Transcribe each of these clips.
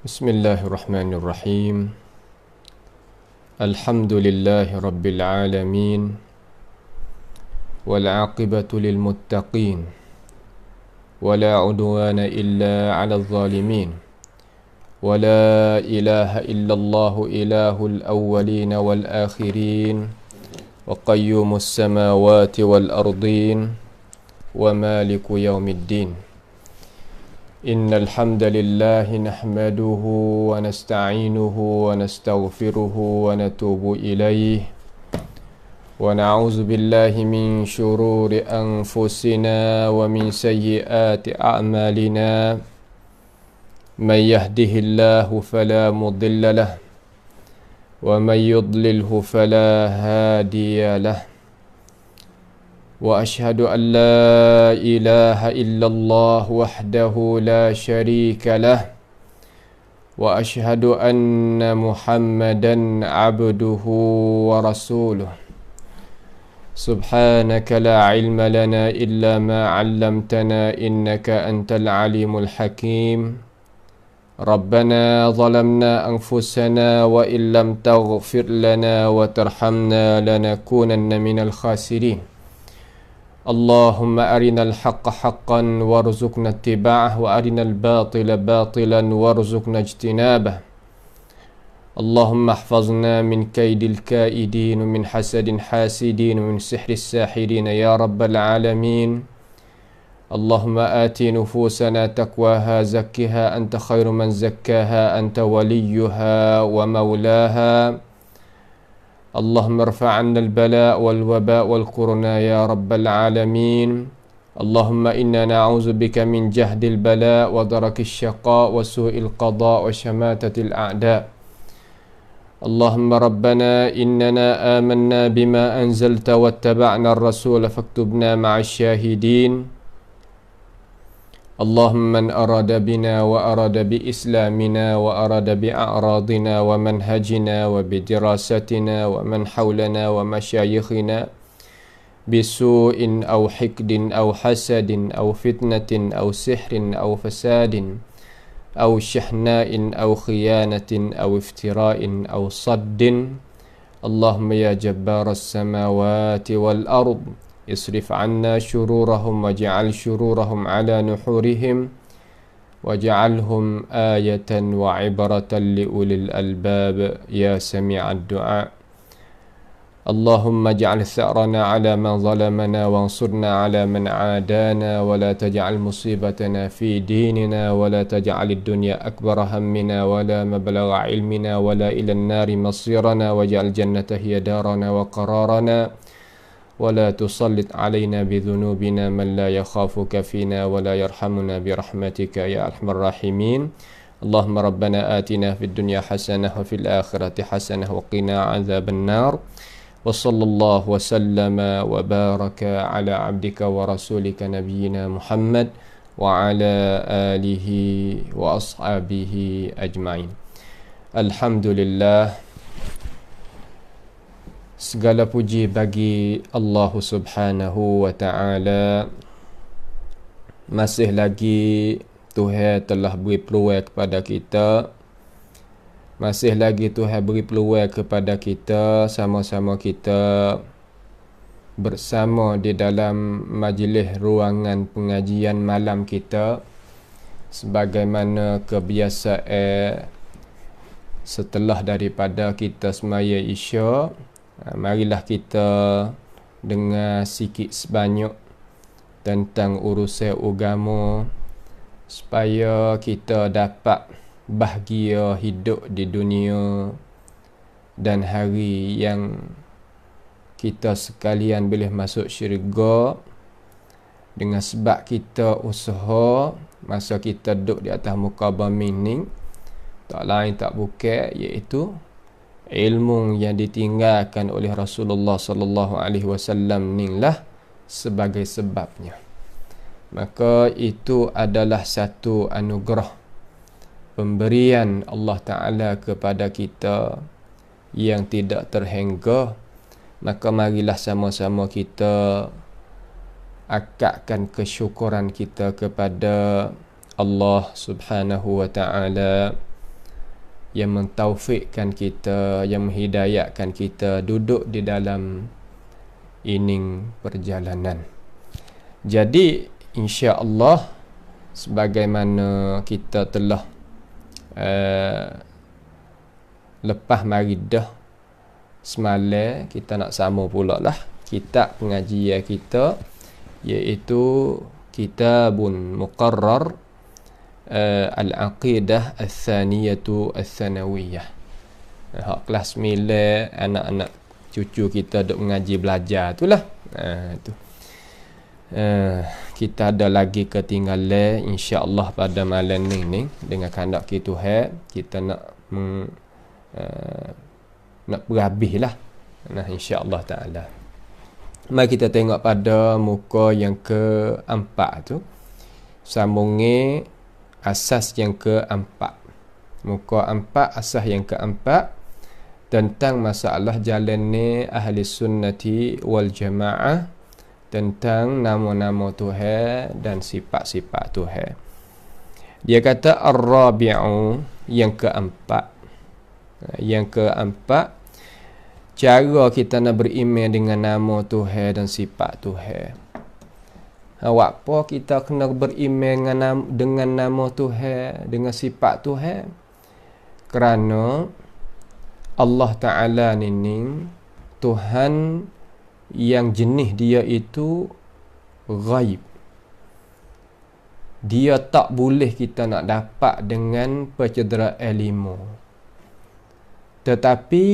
Bismillahirrahmanirrahim. Alhamdulillahi rabbil alamin. Wal aqibatu lil muttaqin. Wala udwana illa 'alal zalimin. Wala ilaha illallah ilahul awwalin wal akhirin. Wa qayyumus samawati wal ardin. Wa maliku yaumiddin. Innal hamdalillah nahmaduhu wa nasta'inuhu wa nastaghfiruhu wa natubu ilayhi wa na'udzu billahi min shururi anfusina wa min sayyiati a'malina man yahdihillahu fala mudilla lahu wa man yudlilhu fala hadiya lahu وأشهد أن لا إله إلا الله وحده لا شريك له وأشهد أن محمدا عبده ورسوله سبحانك لا علم لنا إلا ما علمتنا إنك أنت العليم الحكيم ربنا ظلمنا أنفسنا وإن لم تغفر لنا وترحمنا لنكونن من الخاسرين اللهم أرنا الحق حقا وارزقنا اتباعه وأرنا الباطل باطلا وارزقنا اجتنابه اللهم احفظنا من كيد الكائدين ومن حسد حاسدين ومن سحر الساحرين يا رب العالمين اللهم آت نفوسنا تقواها زكها أنت خير من زكاها أنت وليها ومولاها اللهم ارفع عنا البلاء والوباء والكورونا يا رب العالمين اللهم إنا نعوذ بك من جهد البلاء ودرك الشقاء وسوء القضاء وشماتة الأعداء اللهم ربنا إننا آمنا بما أنزلت واتبعنا الرسول فاكتبنا مع الشاهدين اللهم من أراد بنا وأراد بإسلامنا وأراد بأعراضنا ومنهجنا وبدراستنا ومن حولنا ومشايخنا بسوء أو حقد أو حسد أو فتنة أو سحر أو فساد أو شحناء أو خيانة أو افتراء أو صد اللهم يا جبار السماوات والأرض اصرف عنا شرورهم واجعل شرورهم على نحورهم واجعلهم آية وعبرة لأولي الألباب يا سميع الدعاء اللهم اجعل ثأرنا على من ظلمنا وانصرنا على من عادانا ولا تجعل مصيبتنا في ديننا ولا تجعل الدنيا أكبر همنا ولا مبلغ علمنا ولا إلى النار مصيرنا واجعل الجنة هي دارنا وقرارنا ولا تسلط علينا بذنوبنا من لا يخافك فينا ولا يرحمنا برحمتك يا أرحم الراحمين اللهم ربنا آتنا في الدنيا حسنة وفي الآخرة حسنة وقنا عذاب النار وصلى الله وسلم وبارك على عبدك ورسولك نبينا محمد وعلى آله وأصحابه أجمعين الحمد لله. Segala puji bagi Allah Subhanahu wa ta'ala. Masih lagi Tuhan telah beri peluang kepada kita. Masih lagi Tuhan beri peluang kepada kita. Sama-sama kita bersama di dalam majlis ruangan pengajian malam kita. Sebagaimana kebiasaan setelah daripada kita semaya Isya, marilah kita dengar sikit sebanyak tentang urusan agama supaya kita dapat bahagia hidup di dunia dan hari yang kita sekalian boleh masuk syurga dengan sebab kita usaha masa kita duduk di atas muka bumi ni, tak lain tak bukan iaitu ilmu yang ditinggalkan oleh Rasulullah sallallahu alaihi wasallam inilah sebagai sebabnya. Maka itu adalah satu anugerah pemberian Allah Ta'ala kepada kita yang tidak terhingga. Maka marilah sama-sama kita akadkan kesyukuran kita kepada Allah Subhanahu wa Ta'ala yang mentaufikkan kita, yang menghidayatkan kita duduk di dalam ining perjalanan. Jadi insya-Allah sebagaimana kita telah lepas mari dah semalam, kita nak sama pula lah kitab pengajian kita, iaitu Kitabun Muqarrar Al-Aqidah Al-Thaniyatu Al-Thanawiyah. Hak kelas 9 anak-anak cucu kita duk mengaji belajar tu lah. Tu. Kita ada lagi ketinggalan, insya-Allah pada malam ni dengan kehendak kita nak nak berhabis lah. Nah, insya-Allah taala. Mari kita tengok pada muka yang keempat tu. Sambungi asas yang keempat. Muka 4 asas yang keempat tentang masalah jalan ni ahli sunnati wal jamaah, tentang nama-nama Tuhan dan sifat-sifat Tuhan. Dia kata ar-rabi'u, yang keempat. Yang keempat, cara kita nak beriman dengan nama Tuhan dan sifat Tuhan. Awak apa kita kena beriman dengan nama Tuhan, dengan sifat Tuhan? Kerana Allah Ta'ala ni Tuhan yang jenis dia itu ghaib. Dia tak boleh kita nak dapat dengan pencederaan ilmu. Tetapi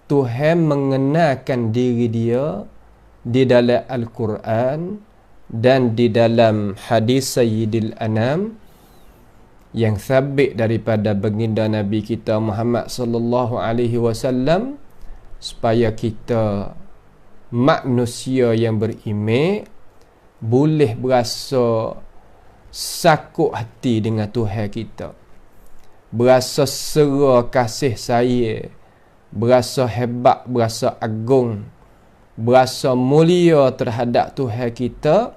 Tuhan mengenalkan diri dia di dalam Al-Quran dan di dalam hadis Sayyidil Anam yang sabit daripada baginda Nabi kita Muhammad sallallahu alaihi wasallam, supaya kita manusia yang beriman boleh berasa sakut hati dengan Tuhan kita, berasa sera kasih sayang, berasa hebat, berasa agung, berasa mulia terhadap Tuhan kita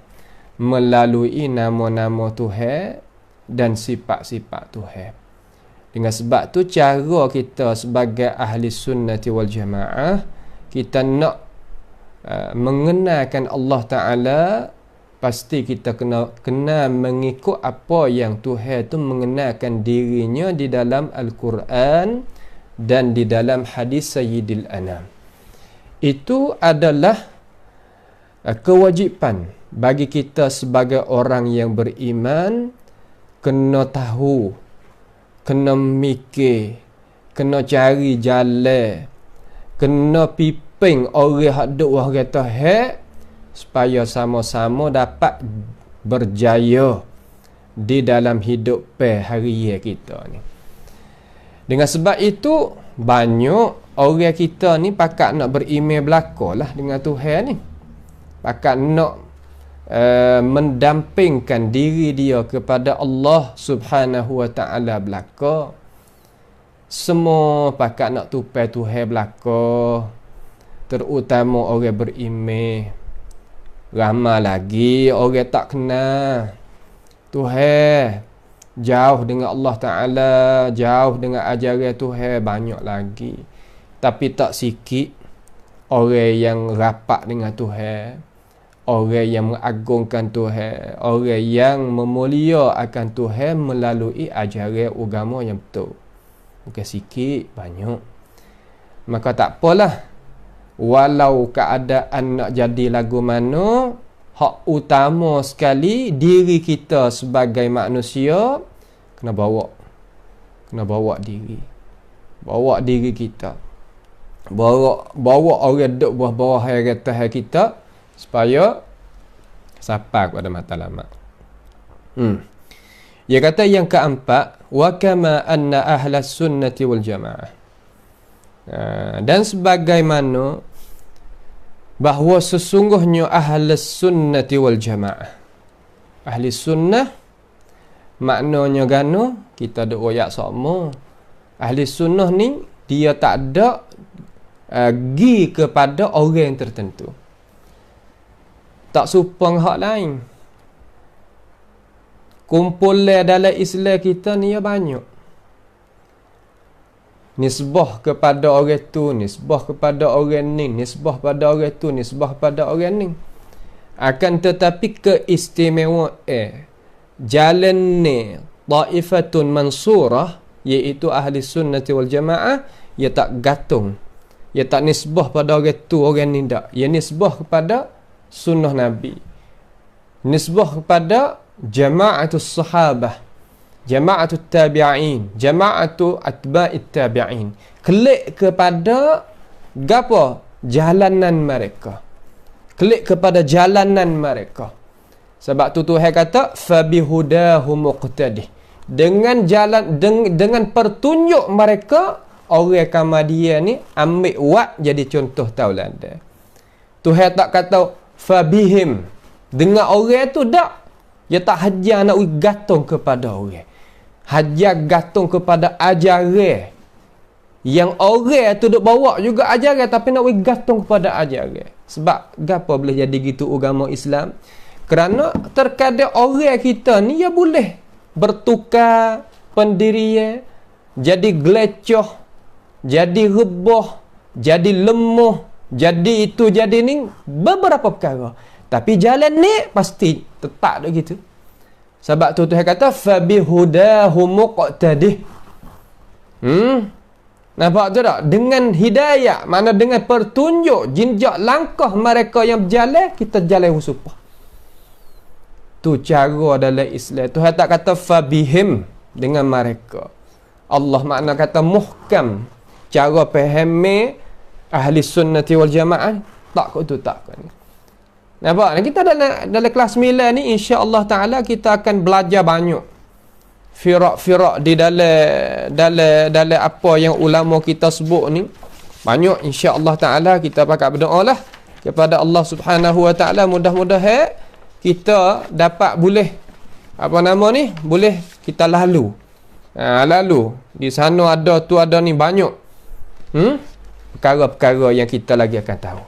melalui nama-nama Tuhan dan sifat-sifat Tuhan. Dengan sebab tu cara kita sebagai ahli sunnati wal jamaah, kita nak mengenalkan Allah Ta'ala, pasti kita kena mengikut apa yang Tuhan tu mengenalkan dirinya di dalam Al-Quran dan di dalam hadis Sayyidil Anam. Itu adalah kewajipan bagi kita sebagai orang yang beriman, kena tahu, kena mikir, kena cari jalan, kena piping orang hak duk orang kata hak, supaya sama-sama dapat berjaya di dalam hidup hari kita ni. Dengan sebab itu banyak orang kita ni pakat nak beriman belakalah dengan Tuhan ni, pakat nak mendampingkan diri dia kepada Allah Subhanahu wa Ta'ala belaka. Semua pakat nak tupai Tuhan belaka, terutama orang beriman. Ramai lagi orang tak kenal Tuhan, jauh dengan Allah Ta'ala, jauh dengan ajaran Tuhan, banyak lagi. Tapi tak sikit orang yang rapat dengan Tuhan, orang yang mengagungkan Tuhan, orang yang memulia akan Tuhan melalui ajaran agama yang betul. Bukan sikit, banyak. Maka tak apalah, walau keadaan nak jadi lagu mana, hak utama sekali diri kita sebagai manusia kena bawa diri kita, bawa orang duk bawah harapan kita supaya sampai kepada matlamat. Dia kata yang keempat, wa kama anna ahlas sunnati wal jamaah, dan sebagaimana bahawa sesungguhnya ahli sunnati wal jamaah, ahli sunnah maknanya gano, kita ada royak sama. Ahli sunnah ni dia tak ada gi kepada orang tertentu, tak supang hak lain. Kumpulan dalam Islam kita ni ya banyak. nisbah kepada orang tu, nisbah kepada orang ni, nisbah pada orang tu, nisbah pada orang ni. Akan tetapi keistimewaan jalan ni taifatun mansurah, iaitu ahli sunnati wal jamaah, ia tak gantung, ia tak nisbah pada orang tu orang ni, tak. Ia nisbah kepada sunnah Nabi, nisbah kepada jama'atus sahabah, jama'atul tabi'in, jama'atul atba'it tabi'in. Klik kepada gapo? Jalanan mereka. Klik kepada jalanan mereka. Sebab tu Tuhan kata fabihudahu muqtadih. Dengan jalan dengan pertunjuk mereka, orang Ahmadiyah ni ambil wak jadi contoh tauladan. Tuhan tak kata fabihim. Dengan orang tu tak. Dia tak hajar nak gantung kepada orang. Hajar gantung kepada ajaran. Yang orang tu duk bawa juga ajaran, tapi nak gantung kepada ajaran. Sebab gapo boleh jadi gitu agama Islam? Kerana terkadang orang kita ni ya boleh bertukar pendirian, jadi gelecoh, jadi rebah, jadi lemah, jadi itu, jadi ni, beberapa perkara. Tapi jalan ni pasti tetap dah gitu. Sebab tu Tuhan kata fabihudahu muqtadih. Nampak tu tak? Dengan hidayah, mana dengan pertunjuk jinjak langkah mereka yang berjalan, kita jalan usupah. Tu cara dalam Islam. Tuhan tak kata fabihim, dengan mereka. Allah makna kata muhkam. Cara fahami ahli sunnati wal jamaah tak kau tu tak kau ni. Nampak? Kita dalam kelas 9 ni insya-Allah taala kita akan belajar banyak firak-firak di dalam apa yang ulama kita sebut ni. Banyak insya-Allah taala kita pakat berdoalah kepada Allah Subhanahu wa taala, mudah-mudahan kita dapat boleh apa nama ni, boleh kita lalu. Lalu di sana ada tu ada ni banyak. Perkara-perkara yang kita lagi akan tahu.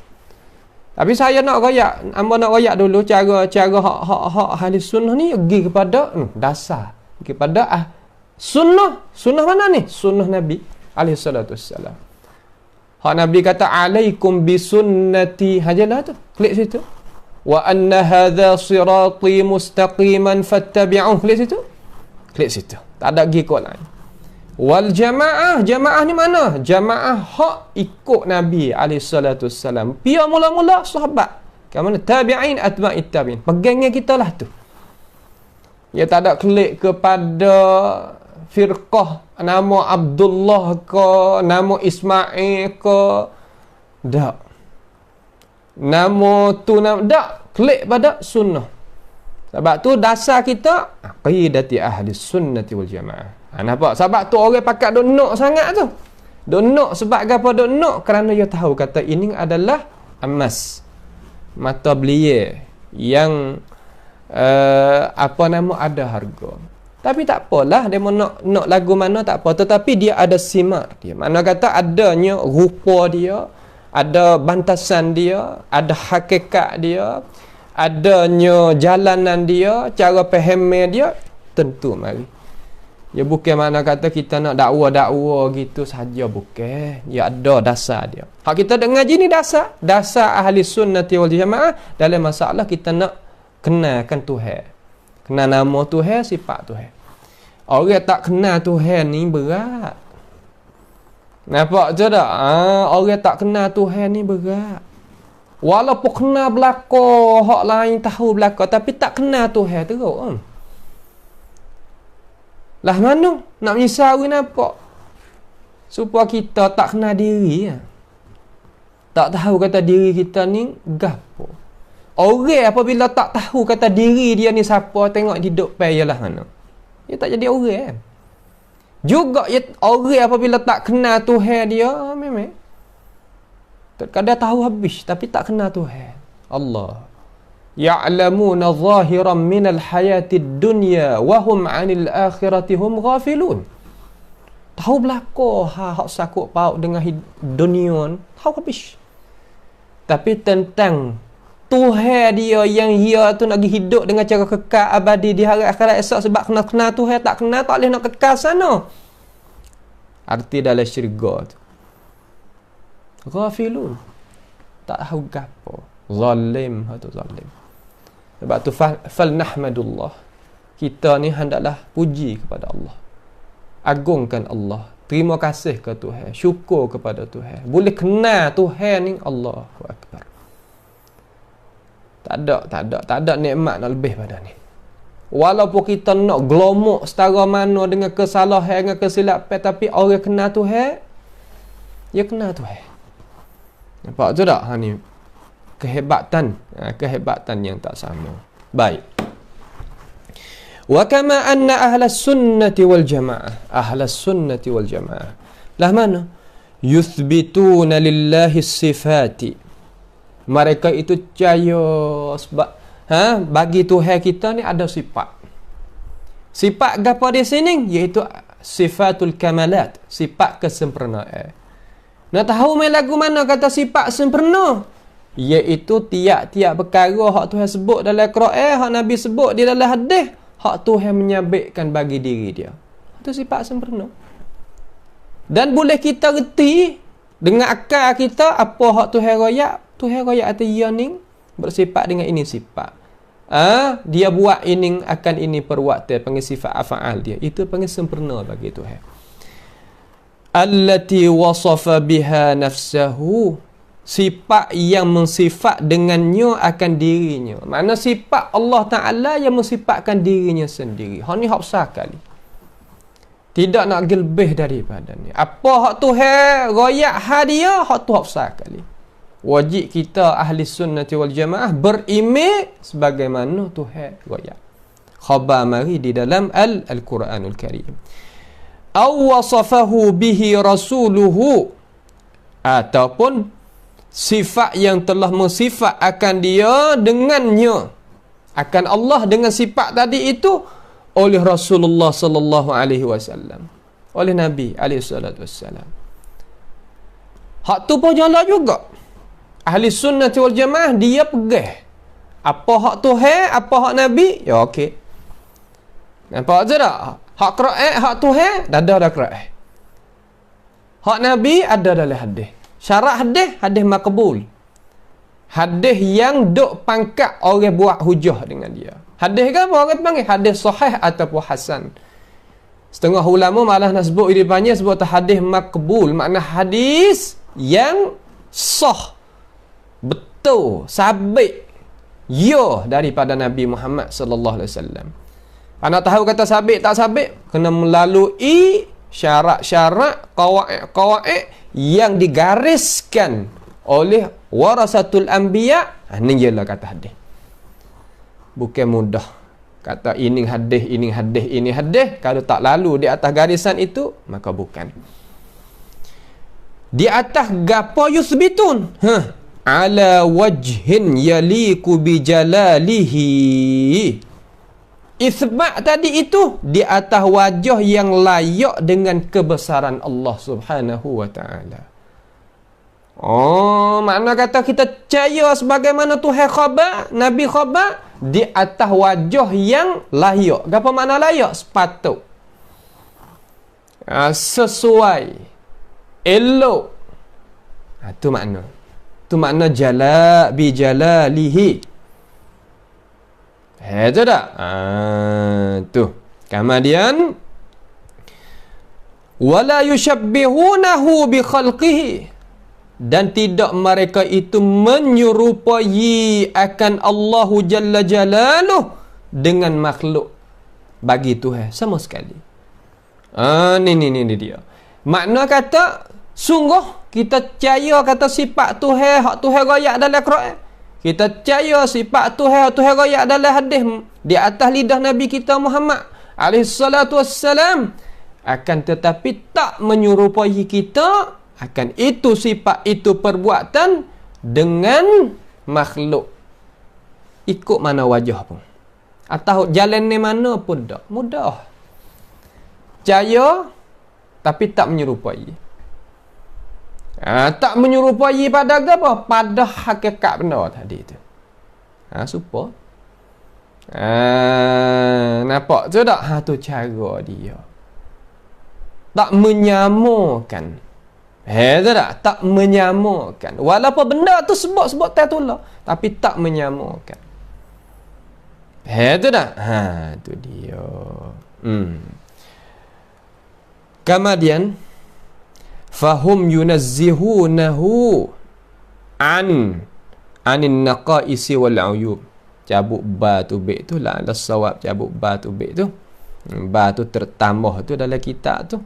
Tapi saya nak royak dulu cara hak ahli sunnah ni pergi kepada dasar, kepada sunnah mana ni? Sunnah Nabi alaihi salatu wassalam. Hak Nabi kata alaikum bi sunnati, hajalah tu. Klik situ. Wa anna hadha sirati mustaqiman fattabi'uh. Klik situ. Klik situ. Tak ada pergi kot lain. Wal jamaah ni mana? Jamaah hak ikut Nabi alaihi salatu wassalam. Pia mula-mula sahabat. Ke mana? Tabi'in atba'it tabi'in. Pegangnya kita lah tu. Ya tak ada klik kepada firqah nama Abdullah ke, nama Ismail ke. Tak. Nama tu tak. Klik pada sunnah. Sebab tu dasar kita aqidati ahli sunnati wal jamaah. Nampak? Sebab tu orang pakat duk nak sangat tu. Duk nak sebab apa duk nak? Kerana dia tahu kata ini adalah emas. Mata belia yang apa nama ada harga. Tapi tak apalah dia mau nak lagu mana tak apa, tetapi dia ada simak dia. Mana kata adanya rupa dia, ada bantasan dia, ada hakikat dia, adanya jalanan dia, cara faham dia, tentu mari. Ya bukan mana kata kita nak dakwa gitu saja, bukan. Ya ada dasar dia. Hak kita dah ngaji ni dasar ahli sunnati wal jamaah dalam masalah kita nak kenalkan Tuhan. Kenal nama Tuhan, sifat Tuhan. Orang tak kenal Tuhan ni berat. Nampak je tak? Orang tak kenal Tuhan ni berat. Walaupun kenal belaka, hak lain tahu belaka, tapi tak kenal Tuhan teruk. Lah mana nak menyesal nampak? Supaya kita tak kenal diri. Tak tahu kata diri kita ni gapo. Orang apabila tak tahu kata diri dia ni siapa, tengok hidup payah lah mana. Dia tak jadi orang. Juga orang apabila tak kenal Tuhan dia, memang terkadang tahu habis tapi tak kenal Tuhan. Allah ya'lamuna zahiran minal hayatid dunya wa hum 'anil akhirati hum ghafilun. Tahu belaka hak sakut paut dengan dunia, tahu habis. Tapi tentang Tuhan dia yang dia tu nak hidup dengan cara kekal abadi di hari akhirat esok, sebab kena Tuhan tak boleh nak kekal sana. Arti dalam syurga tu. Ghafilun. Tak tahu gapo. Zalim atau zalim. Sebab tu fal nahmadullah. Kita ni hendaklah puji kepada Allah. Agungkan Allah. Terima kasih ke Tuhan. Syukur kepada Tuhan. Boleh kenal Tuhan ni, Allahu Akbar. Tak ada nikmat nak lebih pada ni. Walaupun kita nak gelomok setara mana dengan kesalahan, dengan kesilapan, tapi orang kenal Tuhan, dia kenal Tuhan. Nampak tu tak? Ni kehebatan yang tak sama. Baik. Wa kama anna ahlas sunnati wal jamaah, ahlas sunnati wal jamaah lah mana yuthbituna lillahi sifati, mereka itu percaya sebab bagi Tuhan kita ni ada sifat. Sifat gapo di sini? Iaitu sifatul kamalat, sifat kesempurnaan. Nak tahu main lagu mana kata sifat sempurna? Iaitu tiap-tiap perkara hak Tuhan sebut dalam Quran, hak Nabi sebut di dalam hadis, hak Tuhan menyabitkan bagi diri dia. Itu sifat sempurna. Dan boleh kita reti dengan akal kita apa hak Tuhan royak. Tuhan royak atas ia ni bersifat dengan ini sifat. Dia buat ini akan ini perbuatan, panggil sifat af'al dia. Itu panggil sempurna bagi Tuhan. Allati wasafa biha nafsahu, sifat yang mensifat dengannya akan dirinya. Mana sifat Allah Ta'ala yang mensifatkan dirinya sendiri. Hak ni hak besar kali. Tidak nak lebih daripada ni. Apa hak Tuhan royak hadiah, hak tu hak besar kali. Wajib kita ahli sunnati wal jamaah berimej sebagaimana Tuhan royak. Khabar mari di dalam Al-Quranul Karim. Aw wasafahu bihi rasuluhu, ataupun sifat yang telah mensifat akan dia dengannya, akan Allah dengan sifat tadi itu oleh Rasulullah sallallahu alaihi wasallam, oleh Nabi alaihi salatu wassalam. Hak tu pun jalan juga. Ahli sunnah wal jamaah dia pegang apa hak Tuhan, apa hak Nabi, ya okey. Nampak je tak? Hak Quran, hak Tuhan, ada Quran. Hak Nabi ada dalam hadis. Syarat hadis makbul. Hadis yang duk pangkat orang buat hujah dengan dia. Hadis ke apa orang panggil? Hadis sahih ataupun hasan. Setengah ulama malah nak sebut di depannya sebut hadis makbul, makna hadis yang sah, betul, sabit, ya daripada Nabi Muhammad sallallahu alaihi wasallam. Nak tahu kata sabit tak sabit, kena melalui syarat-syarat, qawaid yang digariskan oleh warasatul anbiya. Ini ialah kata hadis. Bukan mudah kata ini hadis, ini hadis, ini hadis. Kalau tak lalu di atas garisan itu, maka bukan. Di atas gapo yusbitun? Ala wajhin yaliku bijalalihi. Isbat tadi itu di atas wajah yang layak dengan kebesaran Allah Subhanahu wa taala. Oh, makna kata kita percaya sebagaimana Tuhan khabar, Nabi khabar di atas wajah yang layak. Apa makna layak? Sepatut. Sesuai. Elok. Itu makna. Itu makna jala bi jalalihi. Itu tak? Tu. Kemudian wala yushabbihunahu bi khalqihi, dan tidak mereka itu menyerupai akan Allah Jalla Jalaluh dengan makhluk bagi Tuhan sama sekali. Ni dia. Makna kata sungguh kita percaya kata sifat Tuhan, hak Tuhan royak dalam Quran. Kita percaya sifat Tuhan royak dalam hadis di atas lidah Nabi kita Muhammad alaihi salatu wassalam, akan tetapi tak menyerupai kita akan itu sifat itu perbuatan dengan makhluk. Ikut mana wajah pun atau jalan ni mana pun dak mudah. Percaya tapi tak menyerupai. Tak menyerupai pada apa? Pada hakikat benar tadi tu. Supa. Nampak tu tak? Tu cara dia. Tak menyamakan. Tak menyamakan. Walaupun benda tu sebut tolak, tapi tak menyamakan. Itu dah. Itu dia. Kemudian fahum yunazzihunahu anin naqaisi wal uyub. Cabut ba tu bait tu lah, ada sawab cabut ba tu bait tu. Ba tu tertambah tu dalam kitab tu.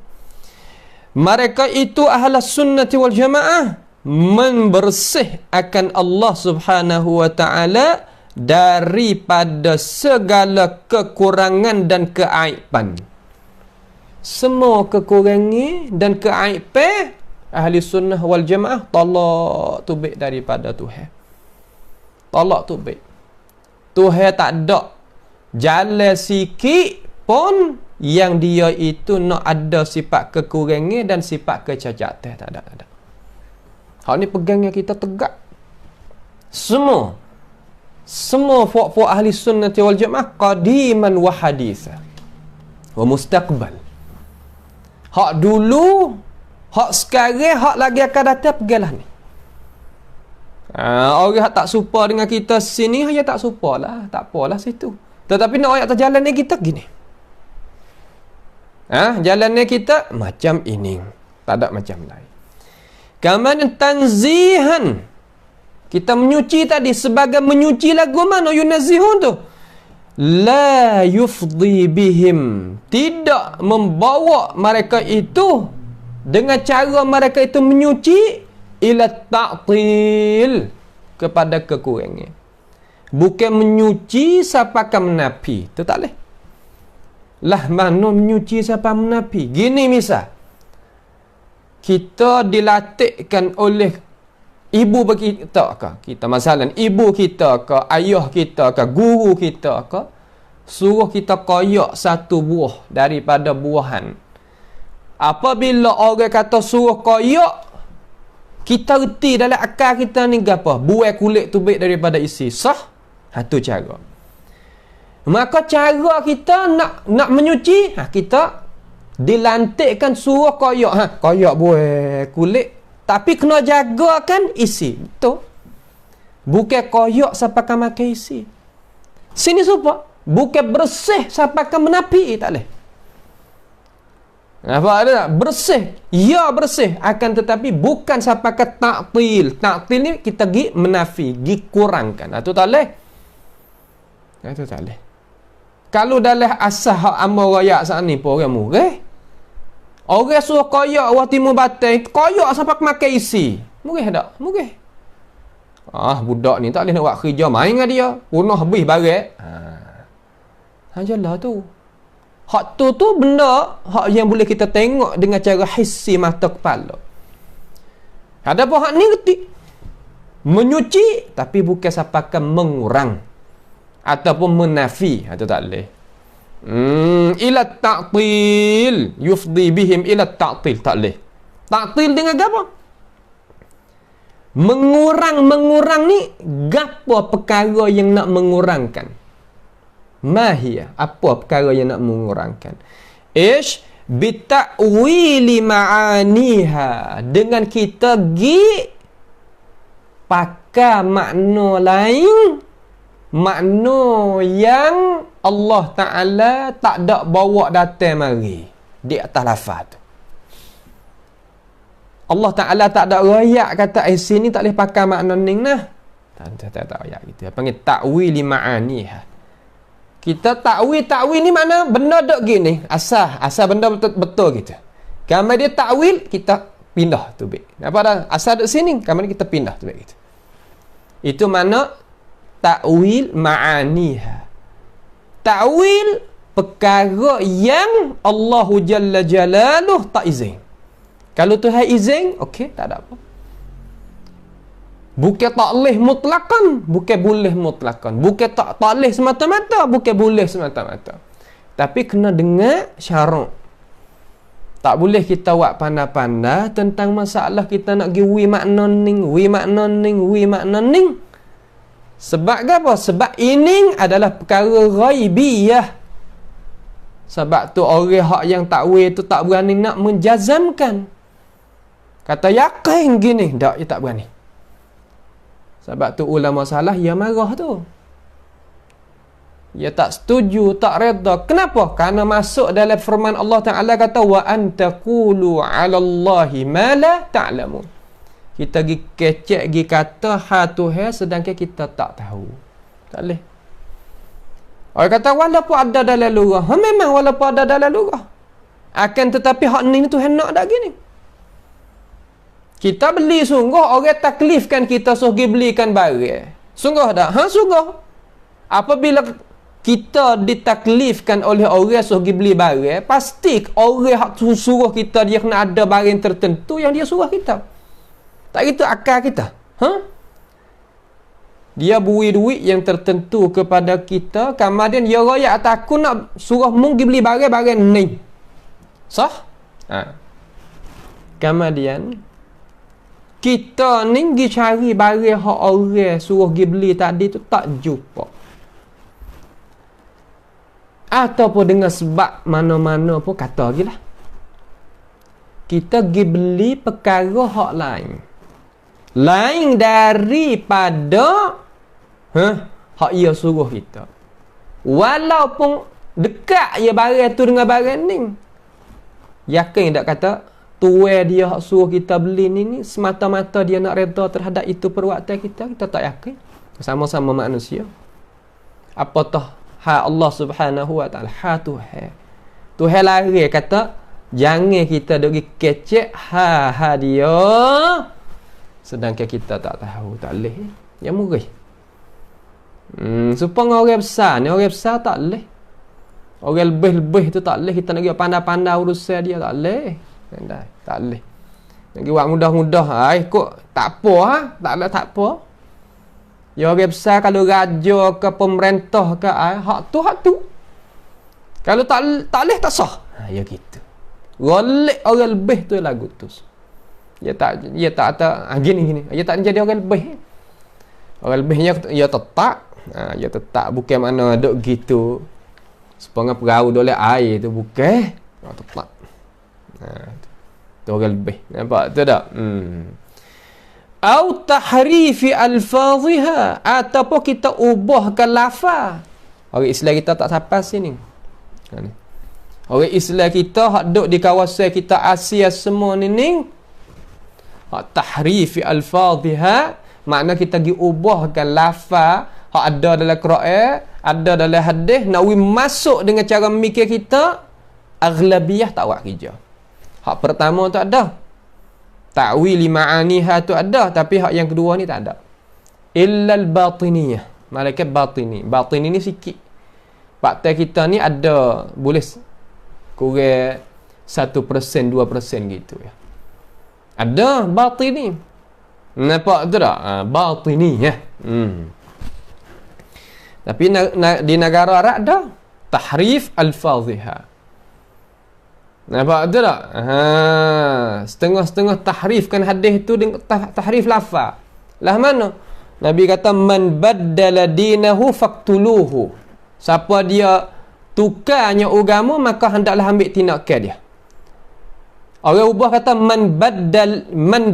Mereka itu ahlus sunnati wal jamaah membersih akan Allah Subhanahu wa taala daripada segala kekurangan dan keaiban. Semua kekurangan dan keaiban ahli sunnah wal jamaah tolak tubik daripada Tuhan. Tolak tubik. Tuhan tak ada jalan sikit pun yang dia itu nak ada sifat kekurangan dan sifat kecacatan. Tak ada. Hak ni pegangnya kita tegak. Semua fuak-fuak ahli sunnah wal jamaah qadiman wa haditha wa mustaqbal. Hak dulu, hak sekarang, hak lagi akan datang, pergilah ni. Orang tak suka dengan kita sini, dia tak suka lah, tak apalah situ. Tetapi nak ayat terjalan ni kita gini. Jalannya kita macam ini, tak ada macam lain. Kemudian tanzihan, kita menyuci tadi, sebagai menyuci lagu mana yunazihun tu, la yufdi bihim, tidak membawa mereka itu dengan cara mereka itu menyuci ila ta'til, kepada kekurangan. Bukan menyuci sapakan menapi, itu tak boleh. Lah mana menyuci siapa menapi. Gini misal, kita dilatihkan oleh ibu kita ke, kita masalah ibu kita ke, ayah kita ke, guru kita ke, suruh kita koyak satu buah daripada buahan. Apabila orang kata suruh koyak, kita reti dalam akal kita ni apa? Buah kulit tu baik daripada isi. Sah? Itu cara. Maka cara kita nak menyuci, kita dilantikkan suruh koyak. Koyak buah kulit, tapi kena jagakan isi. Betul? Bukan koyak sampai makan isi. Sini supaya bukan bersih sampai menapi, tak boleh. Apa ada tak? Bersih. Ya bersih. Akan tetapi bukan sampai ke ta'til. Ta'til ni kita pergi menafi, pergi kurangkan. Itu tak boleh. Itu tak boleh. Kalau dalam asah hak amal rakyat saat ni pun orang murah. Orang suruh koyak orang timur batin, koyak sampai makan isi. Murah tak? Murah. Budak ni tak boleh nak buat kerja, main dengan dia. Punah habis barang. Hajalah tu. Hak tu benda hak yang boleh kita tengok dengan cara hissi mata kepala. Ada pun hak ni ketik menyuci tapi bukan sapakan mengurang ataupun menafi. Itu tak boleh. Ila ta'til, yufdi bihim ila ta'til, tak boleh. Ta'til dengan apa? Mengurang ni gapo perkara yang nak mengurangkan? Mahiyah, apa perkara yang nak mengurangkan? Ish bita'wili ma'aniha, dengan kita pakai makna lain, makna yang Allah Ta'ala tak ada bawa datang mari di atas lafaz tu. Allah Ta'ala tak ada rayak kata sini tak boleh pakai makna ning nah. Tak rayak gitu. Apa panggil ta'wili ma'aniha. Kita takwil ni mana benda dok gini, asal benda betul gitu. Kalau dia takwil, kita pindah tu baik. Apa dah asal dok sini, kalau kita pindah tu baik gitu. Itu mana takwil ma'aniha. Takwil perkara yang Allah Jalla Jalaluh tak izin. Kalau Tuhan izin, okey, tak ada apa. Bukan tak boleh mutlakan, bukan boleh mutlakan. Bukan tak boleh semata-mata, bukan boleh semata-mata. Tapi kena dengar syarat. Tak boleh kita buat pandai-pandai tentang masalah kita nak pergi wi makna ning. Sebab apa? Sebab ini adalah perkara ghaibiyah. Sebab tu orang hak yang takwil tu tak berani nak menjazamkan. Kata yakin gini, tak, dia tak berani. Sebab tu ulama salah ia marah tu. Ia tak setuju, tak reda. Kenapa? Karena masuk dalam firman Allah Ta'ala kata wa antaqulu 'ala Allahi ma la ta'lamun. Kita pergi kecek, pergi kata ha Tuhan sedangkan kita tak tahu. Tak boleh. Orang kata walaupun ada dalam lurah. Memang walaupun ada dalam lurah. Akan tetapi hak ni Tuhan nak tak gini. Kita beli sungguh, orang taklifkan kita suruh pergi belikan barang. Sungguh tak? Sungguh. Apabila kita ditaklifkan oleh orang suruh pergi beli barang, pasti orang suruh kita dia kena ada barang tertentu yang dia suruh kita. Tak gitu akal kita. Dia beri duit yang tertentu kepada kita, kemudian dia royak atas aku nak suruh mung pergi beli barang-barang ni. Sah? Kemudian kita ni pergi cari barang hak orang suruh pergi beli tadi tu tak jumpa. Ataupun dengan sebab mana-mana pun kata lagi lah. Kita pergi beli perkara hak lain. Lain daripada hak ia suruh kita. Walaupun dekat je barang tu dengan barang ni. Yakin tak kata tuan dia hak suruh kita beli ni semata-mata dia nak reda terhadap itu perbuatan kita tak yakin. Sama-sama manusia. Apatah ha Allah Subhanahu wa taala, ha Tuhan. Tuhan lari kata jangan kita duk pergi kecek ha dia sedangkan kita tak tahu, tak boleh. Yang murih. Supaya orang besar ni, orang besar tak boleh. Orang lebih-lebih tu tak boleh. Kita nak pergi pandai-pandai urusan dia, tak boleh. Tak boleh. Nak pergi buat mudah-mudah. Kok tak apa tak apa. Ya orang besar kalau raja ke pemerintah ke hak tu. Kalau tak boleh tak sah. Ya gitu. Golek orang lebih tu lagu tu. Dia tak gini. Dia tak jadi orang lebih. Orang lebihnya dia tetap. Dia tetap bukan mana duk gitu. Supaya perahu dolek air tu bukan. Tetap. Tu orang lebih. Nampak tu tak? Au tahrifi alfaziha, ataupun kita ubahkan lafaz. Orang Islam kita tak sampai sini. Orang Islam kita hak duk di kawasan kita Asia semua ni hak tahrifi alfaziha, makna kita pergi ubahkan lafaz hak ada dalam Quran, ada dalam hadis, nak masuk dengan cara mikir kita, aghlabiyah tak buat kerja. Hak pertama tak ada. Ta'wil ma'aniha tu ada, tapi hak yang kedua ni tak ada. Illal batiniyah. Malaikat batini. Batini ni sikit. Fakta kita ni ada boleh kurang 1%, 2% gitu ya. Ada batini. Nampak tu tak? Batini ya. Tapi di negara Arab ada tahrif al-fadhiha. Nampak tu tak? Setengah-setengah tahrifkan hadis tu dengan tahrif lafaz. Lah mana? Nabi kata man baddala dinahu faqtuluhu. Siapa dia tukarnya agama maka hendaklah ambil tindakan dia. Orang ubah kata man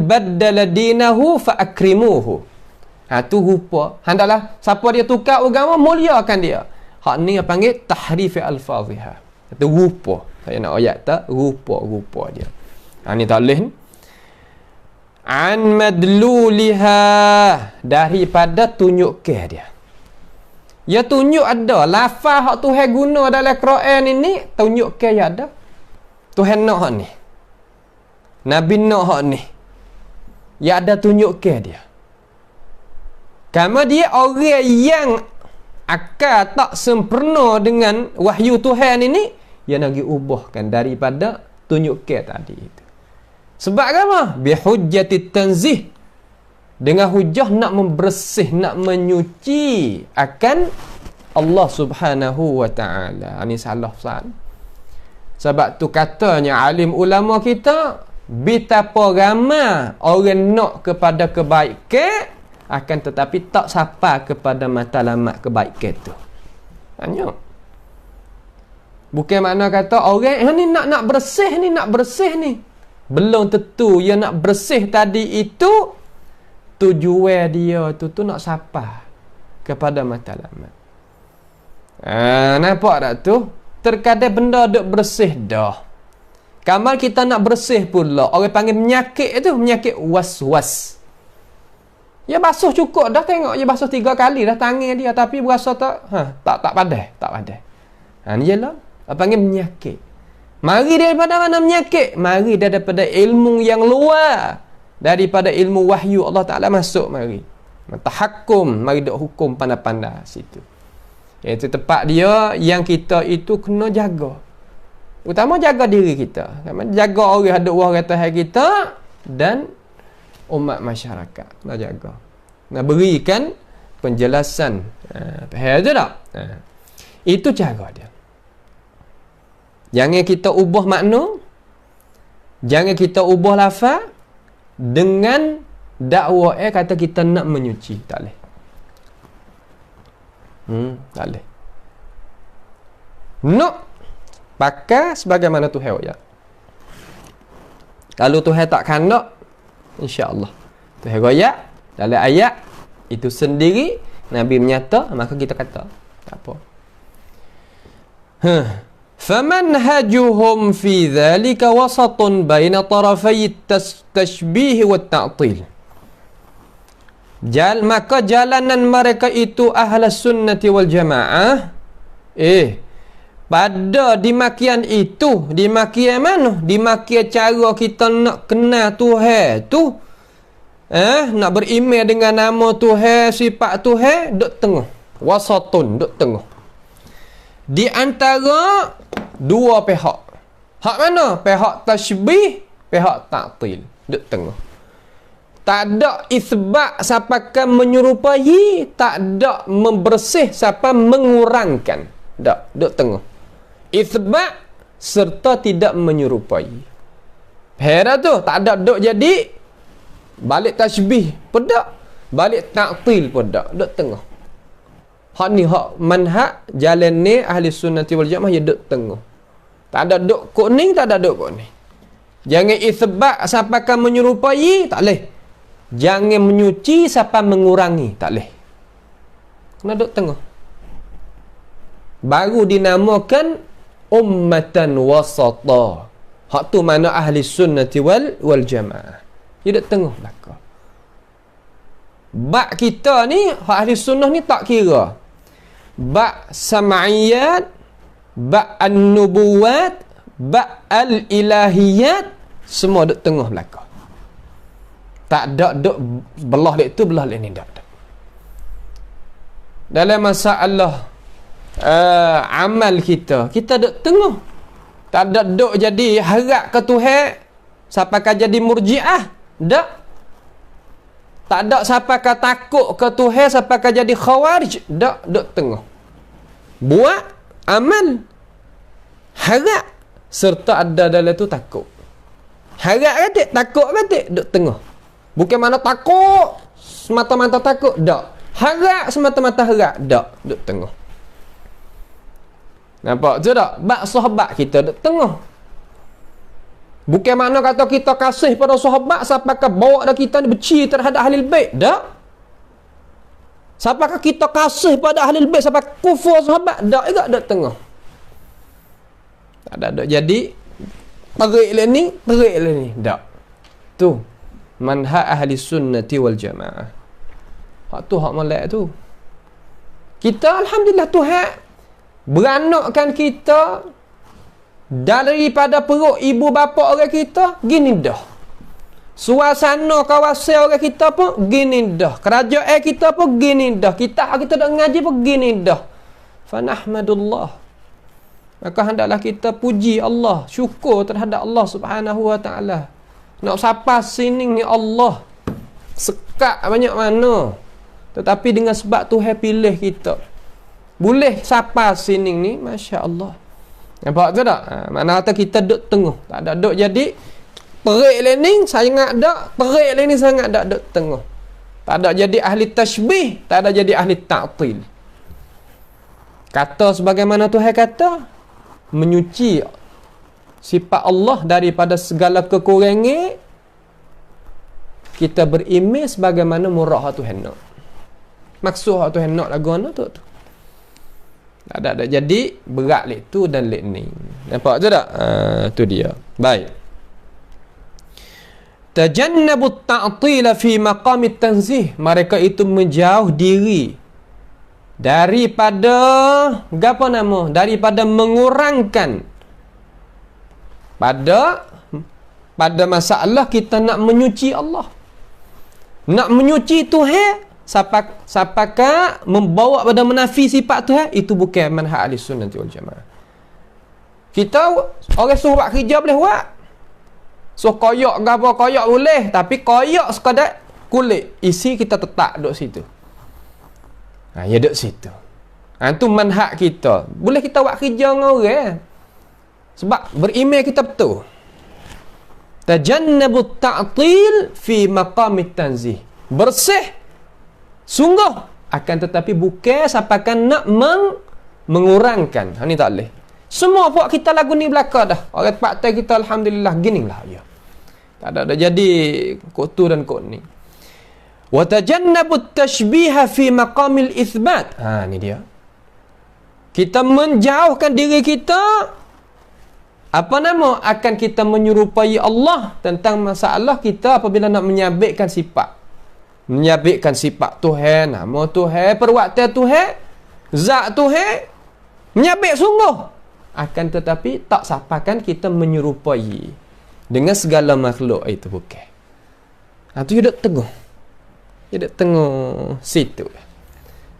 baddala dinahu fa akrimuhu. Tu rupa. Hendaklah siapa dia tukar agama muliakan dia. Hak ni yang panggil tahrif al-fadhiha. Itu rupa. Saya nak ayat tak? Rupa-rupa dia. Ni tak boleh ni. An madluliha. Daripada tunjuk ke dia. Ya tunjuk ada. Lafaz hak Tuhan guna dalam Quran ini, tunjuk ke ya ada. Tuhan nak hak ni. Nabi nak hak ni. Ya ada tunjuk ke dia. Karena dia orang yang akal tak sempurna dengan wahyu Tuhan ini, dia nak ubahkan daripada tunjuk ke tadi itu. Sebab apa? Bihujjati tanzih. Dengan hujah nak membersih, nak menyuci akan Allah Subhanahu wa ta'ala. Ini salah sal. Sebab tu katanya alim ulama kita, betapa ramai orang nak kepada kebaikan, akan tetapi tak sampai kepada matlamat kebaikan itu. Hanya Bukan makna kata orang ni nak bersih ni. Belum tentu dia nak bersih tadi itu tujuan dia tu nak sapa kepada matlamat. Nampak tak tu? Terkadang benda duk bersih dah. Kamal kita nak bersih pula. Orang panggil penyakit tu, penyakit was-was. Ya basuh cukup dah, tengok dia basuh 3 kali dah tangan dia, tapi berasa tak pandai. Ni jelah panggil penyakit. Mari daripada mana penyakit? Mari daripada ilmu yang luar, daripada ilmu wahyu Allah Ta'ala masuk mari. Tahakkum, mari duk hukum pandai-pandai situ. Itu tempat dia yang kita itu kena jaga. Utama jaga diri kita. Jaga orang ada orang atas kita dan umat masyarakat. Nak jaga. Nak berikan penjelasan. Faham tu tak? Itu cara dia. Jangan kita ubah makna, jangan kita ubah lafaz dengan dakwah kata kita nak menyuci. Tak boleh. Tak boleh. Nak pakai sebagaimana Tuhan ya. Kalau Tuhan tak kandak, insya-Allah Tuhan royak dalam ayat itu sendiri Nabi menyata, maka kita kata tak apa. فَمَنْهَجُهُمْ فِي ذَلِكَ وَسَطٌ بَيْنَ طَرَفَيِ التَّشْبِيهِ وَالتَّعْطِيلِ. Maka jalanan mereka itu Ahlus Sunnati wal Jamaah pada dimakian itu, dimakian mana? Dimakian cara kita nak kenal Tuhan tu, nak beriman dengan nama Tuhan, sifat Tuhan, duk tengah. Wasatun, duk tengah. Di antara dua pihak. Hak mana? Pihak tashbih, pihak ta'til. Duk tengah. Tak ada isbat siapakan menyerupai, tak ada membersih siapa mengurangkan. Tak, duk tengah. Isbat serta tidak menyerupai. Hera tu, tak ada duk jadi balik tashbih pun tak, balik ta'til pun tak. Duk tengah. Hak ni hak manhaj jalan ni ahli sunnati wal jamaah, ya duk tengah. Tak ada duk kuning, tak ada duk kuning. Jangan isbat siapakan menyerupai, tak boleh. Jangan menyuci siapa mengurangi, tak boleh. Kena duk tengah. Baru dinamakan ummatan wasata. Hak tu mana ahli sunnati wal jamaah. Dia duk tengah belakang. Bak kita ni, hak ahli sunnah ni tak kira. Bak sam'iyat, bak an-nubuwat, bak al-ilahiyat, semua duk tengah belakang. Tak ada duk belah lek tu, belah lek ni, tak ada. Dalam masalah amal kita duk tengah. Tak ada duk jadi harap ke Tuhan siapakah jadi murjiah, tak. Tak ada siapakah takut ke Tuhan siapakah jadi khawarij, tak. Duk tengah. Buat amal harap serta ada dalam tu takut. Harap kata, takut kata, duk tengah. Bukan mana takut semata-mata takut, tak. Harap semata-mata harap, tak. Duk tengah. Nampak tu tak? Bak sahabat kita duk tengah. Bukan makna kata kita kasih pada sahabat siapakah bawa dah kita ni benci terhadap ahli bait, tak. Siapakah kita kasih pada ahli bait sampai kufur sahabat, tak juga duk tengah. Tak ada duk jadi terik le ni, tak. Tu manhaj ahli sunnati wal jamaah. Hak tu hak molek tu. Kita alhamdulillah Tuhan beranakkan kita daripada perut ibu bapa orang kita gini dah. Suasana kawasan orang kita pun gini dah. Kerajaan kita pun gini dah. Kita dah ngaji pun gini dah. Fa nahmadullah. Maka hendaklah kita puji Allah, syukur terhadap Allah Subhanahu wa taala. Nak sapa sini ni Allah sekat banyak mana. Tetapi dengan sebab Tuhan pilih kita, boleh sapa sini ni, masya-Allah. Nampak tu tak? Mana kata kita duduk tengah. Tak ada duduk jadi terik lening sangat dak, terik lening sangat dak, duduk tengah. Tak ada jadi ahli tashbih, tak ada jadi ahli ta'til. Kata sebagaimana Tuhan kata, menyuci sifat Allah daripada segala kekurangan, kita berimej sebagaimana murah Tuhan nak. Maksud Tuhan nak lagu mana tu? Ada. Jadi berat lek tu dan lek ni. Nampak tu tak? Tu dia. Baik. Tajannabut ta'tila fi maqamit tanzih. Mereka itu menjauh diri daripada apa nama? Daripada mengurangkan pada masalah kita nak menyuci Allah. Nak menyuci Tuhan, siapakah membawa pada menafi sifat Tuhan, itu bukan manhaj ahli sunnah wal jamaah. Kita orang suruh buat kerja boleh buat. So koyak ke apa, koyak boleh, tapi koyak sekadar kulit, isi kita tetap duduk situ. Ya duduk situ. Itu manhaj kita. Boleh kita buat kerja dengan orang, sebab berimej kita betul. Tajannabut ta'til fi maqamit tanzih. Bersih sungguh, akan tetapi bukan sapakan nak mengurangkan. Ini tak boleh. Semua buat kita lagu ni belaka dah. Orang partai kita alhamdulillah gini lah ya. Tak ada jadi kok tu dan kok ni. Wa tajannabut tashbiha fi maqamil itsbat. Ni dia. Kita menjauhkan diri kita akan kita menyerupai Allah tentang masalah kita apabila nak menyabitkan sifat. Menyabitkan sifat Tuhan, nama Tuhan, perbuatan Tuhan, zat Tuhan, menyabit sungguh. Akan tetapi tak sapakan kita menyerupai dengan segala makhluk itu bukan. Itu dia duduk tengah. Dia duduk tengah situ.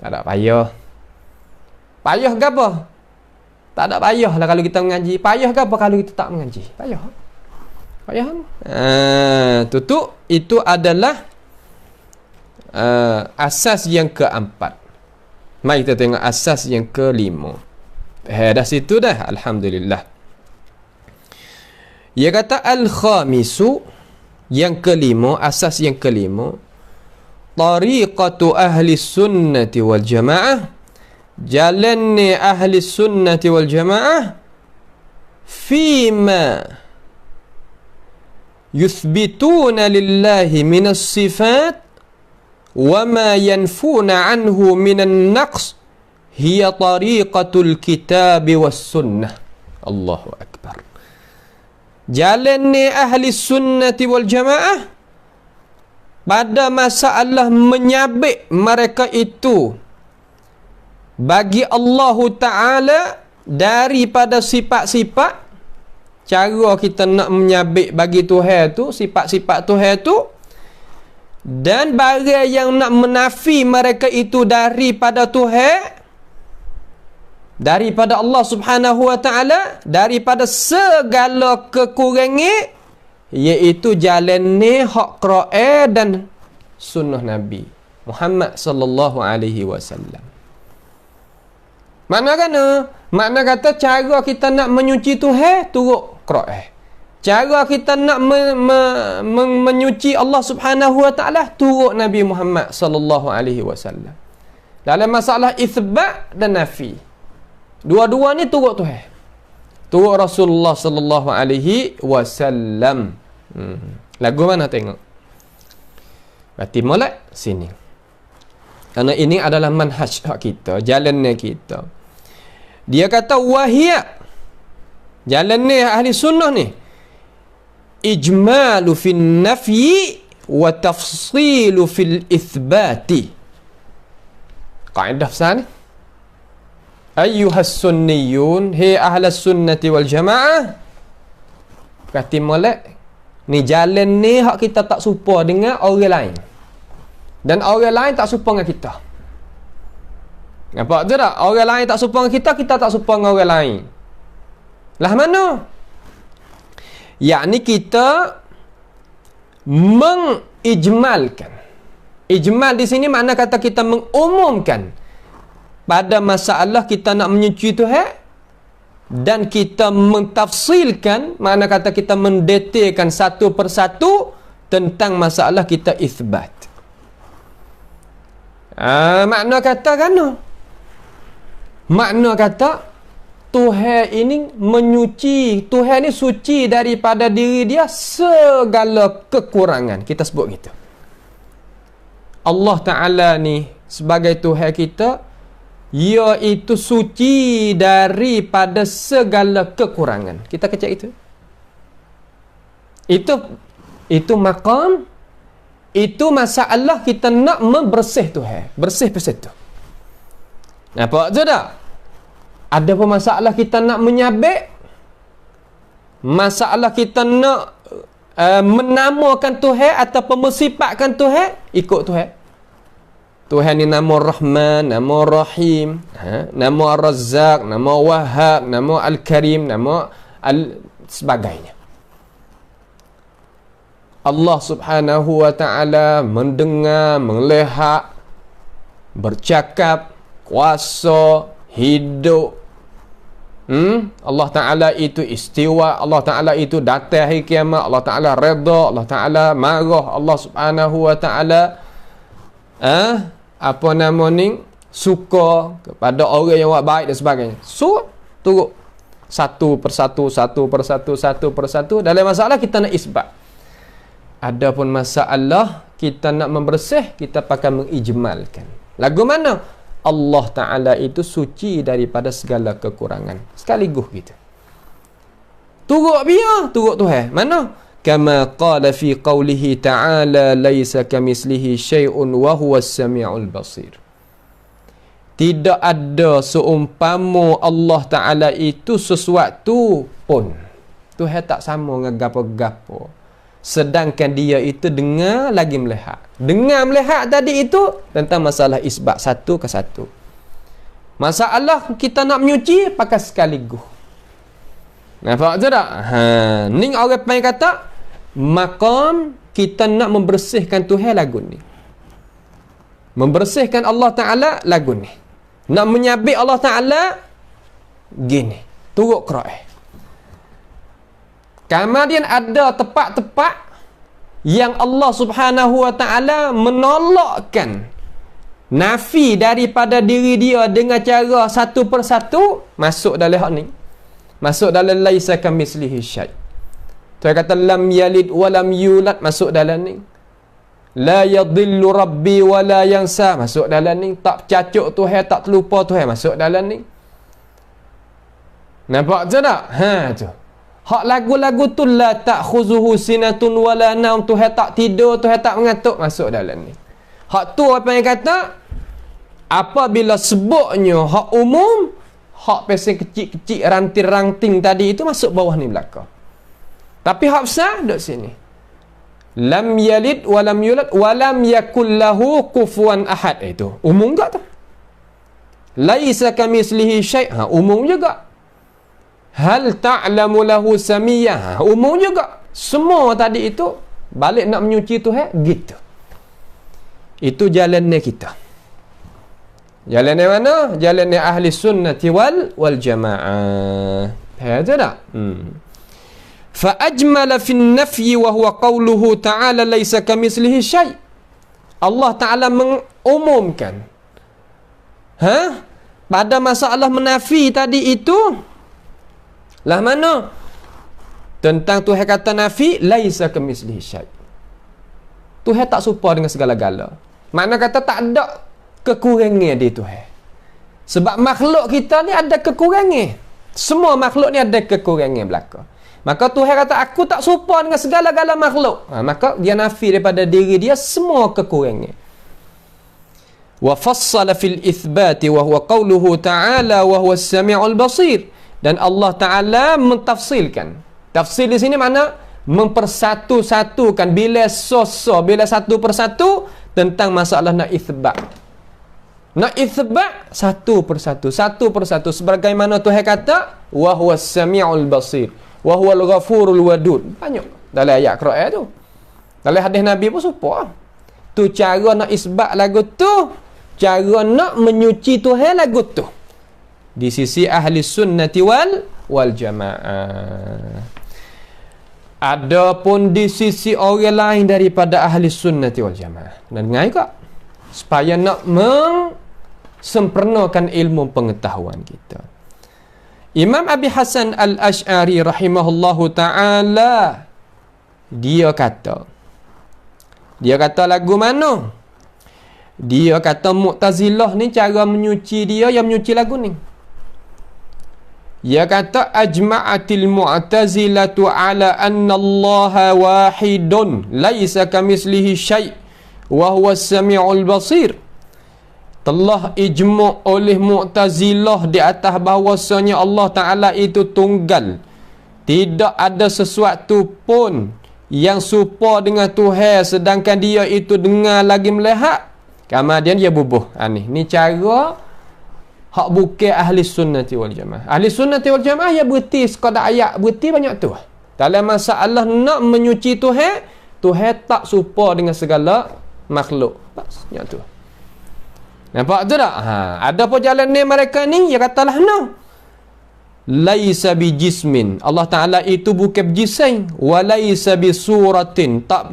Tak ada payah. Payah ke apa? Tak ada payah lah kalau kita mengaji. Payah ke apa kalau kita tak mengaji? Payah. Itu adalah asas yang keempat. Mari kita tengok asas yang kelima. Dah situ dah. Alhamdulillah. Dia kata al-khamisu, yang kelima, asas yang kelima, tariqatu ahli sunnati wal jamaah, jalanni ahli sunnati wal jamaah fima yuthbituna lillahi minas sifat wa ma yanfuna anhu minan naqs hiya tariqatul kitab was sunnah. Allahu akbar. Jalanni ahli sunnati wal jamaah pada masalah menyabit mereka itu bagi Allah Ta'ala daripada sifat-sifat. Cara kita nak menyabit bagi Tuhan tu, sifat-sifat Tuhan tu, dan barang yang nak menafi mereka itu daripada Tuhan, daripada Allah Subhanahu Wa Ta'ala, daripada segala kekurangan, iaitu jalan ni hak Quran dan sunnah Nabi Muhammad sallallahu alaihi wasallam. Makna kata cara kita nak menyuci Tuhan turut Quran. Cara kita nak menyuci Allah Subhanahu Wa Ta'ala turut Nabi Muhammad sallallahu alaihi wasallam. Dalam masalah itsbat dan nafi, dua-dua ni turut Tuhan, turut Rasulullah sallallahu alaihi wasallam. Lagu mana tengok? Berarti molek sini. Karena ini adalah manhaj kita, jalannya kita. Dia kata wahia, jalannya ahli sunnah ni, ijmalu fil nafyi wa tafsilu fil itsbati. Kaedah besar ni. Ayyuhas sunniyun, hi ahlas sunnati wal jamaah. Kata molek, ni jalan ni hak kita tak serupa dengan orang lain, dan orang lain tak serupa dengan kita. Nampak tu tak? Orang lain tak serupa dengan kita, kita tak serupa dengan orang lain. Lah mana? Yakni kita mengijmalkan. Ijmal di sini makna kata kita mengumumkan pada masalah kita nak menyuci Tuhan, dan kita mentafsilkan, makna kata kita mendetailkan satu persatu tentang masalah kita isbat. Makna kata kan? Makna kata Tuhan ini menyuci, Tuhan ini suci daripada diri dia segala kekurangan. Kita sebut gitu. Allah Ta'ala ni sebagai Tuhan kita, iaitu suci daripada segala kekurangan. Kita kecek itu. Itu maqam, itu masalah kita nak membersih Tuhan. Bersih pasal tu. Nampak je tak? Ada pun masalah kita nak menyabik, masalah kita nak menamakan Tuhan ataupun mensifatkan Tuhan, ikut Tuhan. Tuhan ni nama Rahman, nama Rahim, nama Ar-Razzaq, nama Wahhab, nama Al-Karim, nama sebagainya. Allah Subhanahu wa ta'ala mendengar, melihat, bercakap, kuasa, hidup. Allah Ta'ala itu istiwa, Allah Ta'ala itu datang hari kiamat, Allah Ta'ala redha, Allah Ta'ala marah, Allah Subhanahu wa ta'ala apa nama ni, suka kepada orang yang buat baik dan sebagainya. So, turut satu persatu dalam masalah kita nak isbat. Adapun masalah kita nak membersih, kita pakai mengijmalkan. Lagu mana? Allah Ta'ala itu suci daripada segala kekurangan. Sekaligus kita. Turut biar, turut Tuhan. Mana? Kama qala fi qawlihi ta'ala laisa kamislihi syai'un wa huwas sami'ul basir. Tidak ada seumpama Allah Ta'ala itu sesuatu pun. Tuhan tak sama dengan gapo-gapo. Sedangkan dia itu dengar lagi melihat. Dengar melihat tadi itu tentang masalah isbat satu ke satu. Masalah kita nak menyuci pakai sekaligus. Nampak je tak? Ni orang panggil kata maqam kita nak membersihkan Tuhan lagu ni. Membersihkan Allah Ta'ala lagu ni. Nak menyabik Allah Ta'ala gini. Turut Quran. Kemudian ada tempat-tempat yang Allah Subhanahu wa ta'ala menolakkan, nafi daripada diri dia dengan cara satu persatu, masuk dalam hak ni. Masuk dalam laisa kamislihi syai'. Tuan kata lam yalid wa lam yulad, masuk dalam ni. La yadhillu rabbi wa la yansa, masuk dalam ni. Tak cacuk Tuhan, tak terlupa Tuhan, masuk dalam ni. Nampak je tak? Tu. Hak lagu-lagu tu la ta'khuzuhu sinatun wala naum, Tuhan tak tidur, Tuhan tak mengantuk, masuk dalam ni. Hak tu apa yang kata? Apabila sebutnya hak umum, hak pesen kecil-kecil ranting-ranting tadi itu masuk bawah ni belakang. Tapi hak besar duduk sini. Lam yalid wa lam yulad wa lam yakul lahu kufuwan ahad, itu umum tak tu? Laisa kamislihi syai', umum juga. Hal ta'lamu lahu samiyah, umum juga. Semua tadi itu balik nak menyuci Tuhan gitu. Itu jalannya kita. Jalannya mana? Jalannya ahli sunnati wal jamaah. Ada tak? Fa ajmala fi an-nafyi wa huwa qawluhu ta'ala laysa kamitslihi syai'. Allah Ta'ala mengumumkan pada masalah menafi tadi itu lah mana? Tentang Tuhan kata nafi, laisa kamitslihi syai'. Tuhan tak serupa dengan segala-gala. Makna kata tak ada kekurangan di Tuhan. Sebab makhluk kita ni ada kekurangan. Semua makhluk ni ada kekurangan belaka. Maka Tuhan kata aku tak serupa dengan segala-gala makhluk. Maka dia nafi daripada diri dia semua kekurangan. Wa fassala fil itsbati wa huwa qawluhu ta'ala wa huwas sami'ul basir. Dan Allah Ta'ala mentafsilkan. Tafsir di sini mana? Mempersatu-satukan bila satu persatu tentang masalah nak itsbat. Nak itsbat satu persatu sebagaimana Tuhan kata wa huwas sami'ul basir wa huwal ghafurul wadud. Banyak dalam ayat Quran tu. Dalam hadis Nabi pun serupa. Tu cara nak isbat lagu tu, cara nak menyuci Tuhan lagu tu. Di sisi ahli sunnati wal jamaah. Adapun di sisi orang lain daripada ahli sunnati wal jamaah. Dan dengar juga supaya nak sempurnakan ilmu pengetahuan kita. Imam Abi Hasan Al-Ash'ari rahimahullahu ta'ala, dia kata lagu mana? Dia kata Mu'tazilah ni cara menyuci dia yang menyuci lagu ni. Dia kata ajma'atil mu'tazilatu ala anna Allaha wahidun laisa kamislihi syai' wa huwa as-sami'ul basir. Telah ijma' oleh Mu'tazilah di atas bahawasanya Allah Ta'ala itu tunggal. Tidak ada sesuatu pun yang serupa dengan Tuhan sedangkan dia itu dengar lagi melihat. Kemudian dia bubuh. Ni cara hak bukan ahli sunnati wal jamaah. Ahli sunnati wal jamaah ya berhenti sekadar ayat, berhenti banyak tu. Dalam masalah nak menyuci Tuhan, Tuhan tak serupa dengan segala makhluk. Banyak tu. Nampak tu tak? Ada apa jalan ni mereka ni? Ya katalah no. Laisa bi jismin. Allah Ta'ala itu bukan berjism. Wa laisa bi suratin. Tak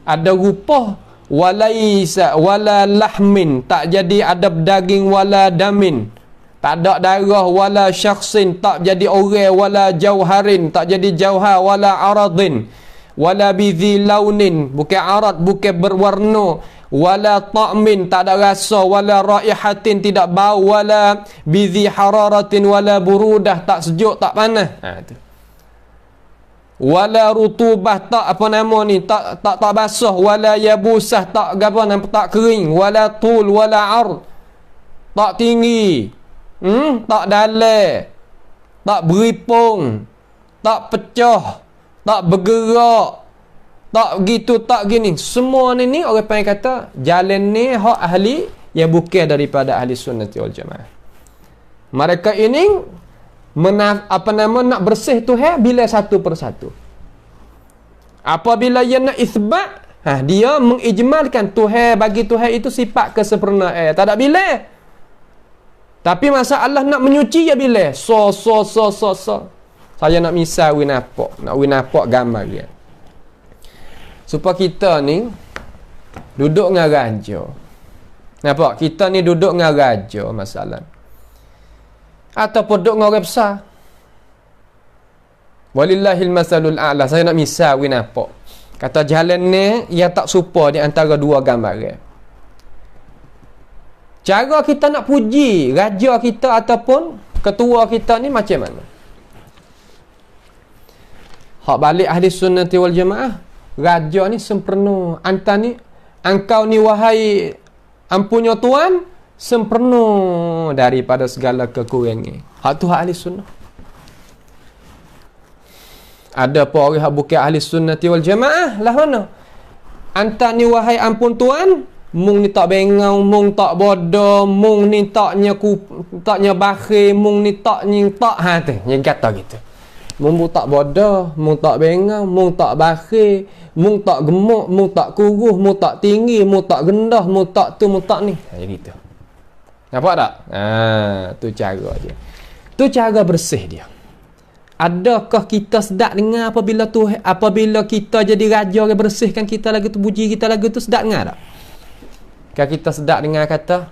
ada rupa. Wa laisa wala lahmin. Tak jadi ada daging wala damin. Tak ada darah wala syakhsin. Tak jadi orang wala jauharin. Tak jadi jauhar wala aradin. Wala bidhi launin. Bukan arad, bukan berwarna. Wala ta'min, tak ada rasa. Wala raihatin, tidak bau. Wala bidhi hararatin. Wala burudah, tak sejuk, tak panas. Tu. Wala rutubah, tak apa nama ni, tak basah. Wala yabusah, tak tak kering. Wala tul, wala ar, tak tinggi, tak dalam, tak beripung, tak pecah, tak bergerak, tak gitu, tak gini. Semua ni orang panggil kata jalan ni hak ahli yang bukan daripada ahli sunnati wal jamaah. Mereka ini nak bersih Tuhan bila satu persatu. Apabila ia nak isbat, dia mengijmalkan Tuhan, bagi Tuhan itu sifat kesempurnaan. Tak ada bila. Tapi masalah nak menyuci ya bila. So. Saya nak misal nak nampak gambar dia. Supaya kita ni duduk dengan raja. Nampak? Kita ni duduk dengan raja masalah. Ataupun duduk dengan orang besar. Walillahil masalul a'la. Saya nak misal nampak. Kata jalan ni yang tak serupa di antara dua gambar. Cara kita nak puji raja kita ataupun ketua kita ni macam mana? Hak balik ahli sunnati wal jamaah, raja ni sempurna. Engkau ni wahai ampunya Tuhan, sempurna daripada segala kekurangan. Hak tu hak ahli sunnah. Ada apa orang hak bukan ahli sunnati wal jamaah lah mana? Anta ni wahai ampun Tuhan, mung ni tak bengau, mung tak bodoh, mung ni taknya bakhil, mung ni taknya tak tu. Yang kata gitu. Mung tak bodoh, mung tak bengau, mung tak bakhil, mung tak gemuk, mung tak kurus, mung tak tinggi, mung tak rendah, mung tak tu, mung tak ni. Gitu. Nampak tak? Tu cara dia. Tu cara bersih dia. Adakah kita sedap dengar apabila kita jadi raja yang bersihkan kita lagu tu, puji kita lagu tu, sedap dengar tak? Kalau kita sedap dengar kata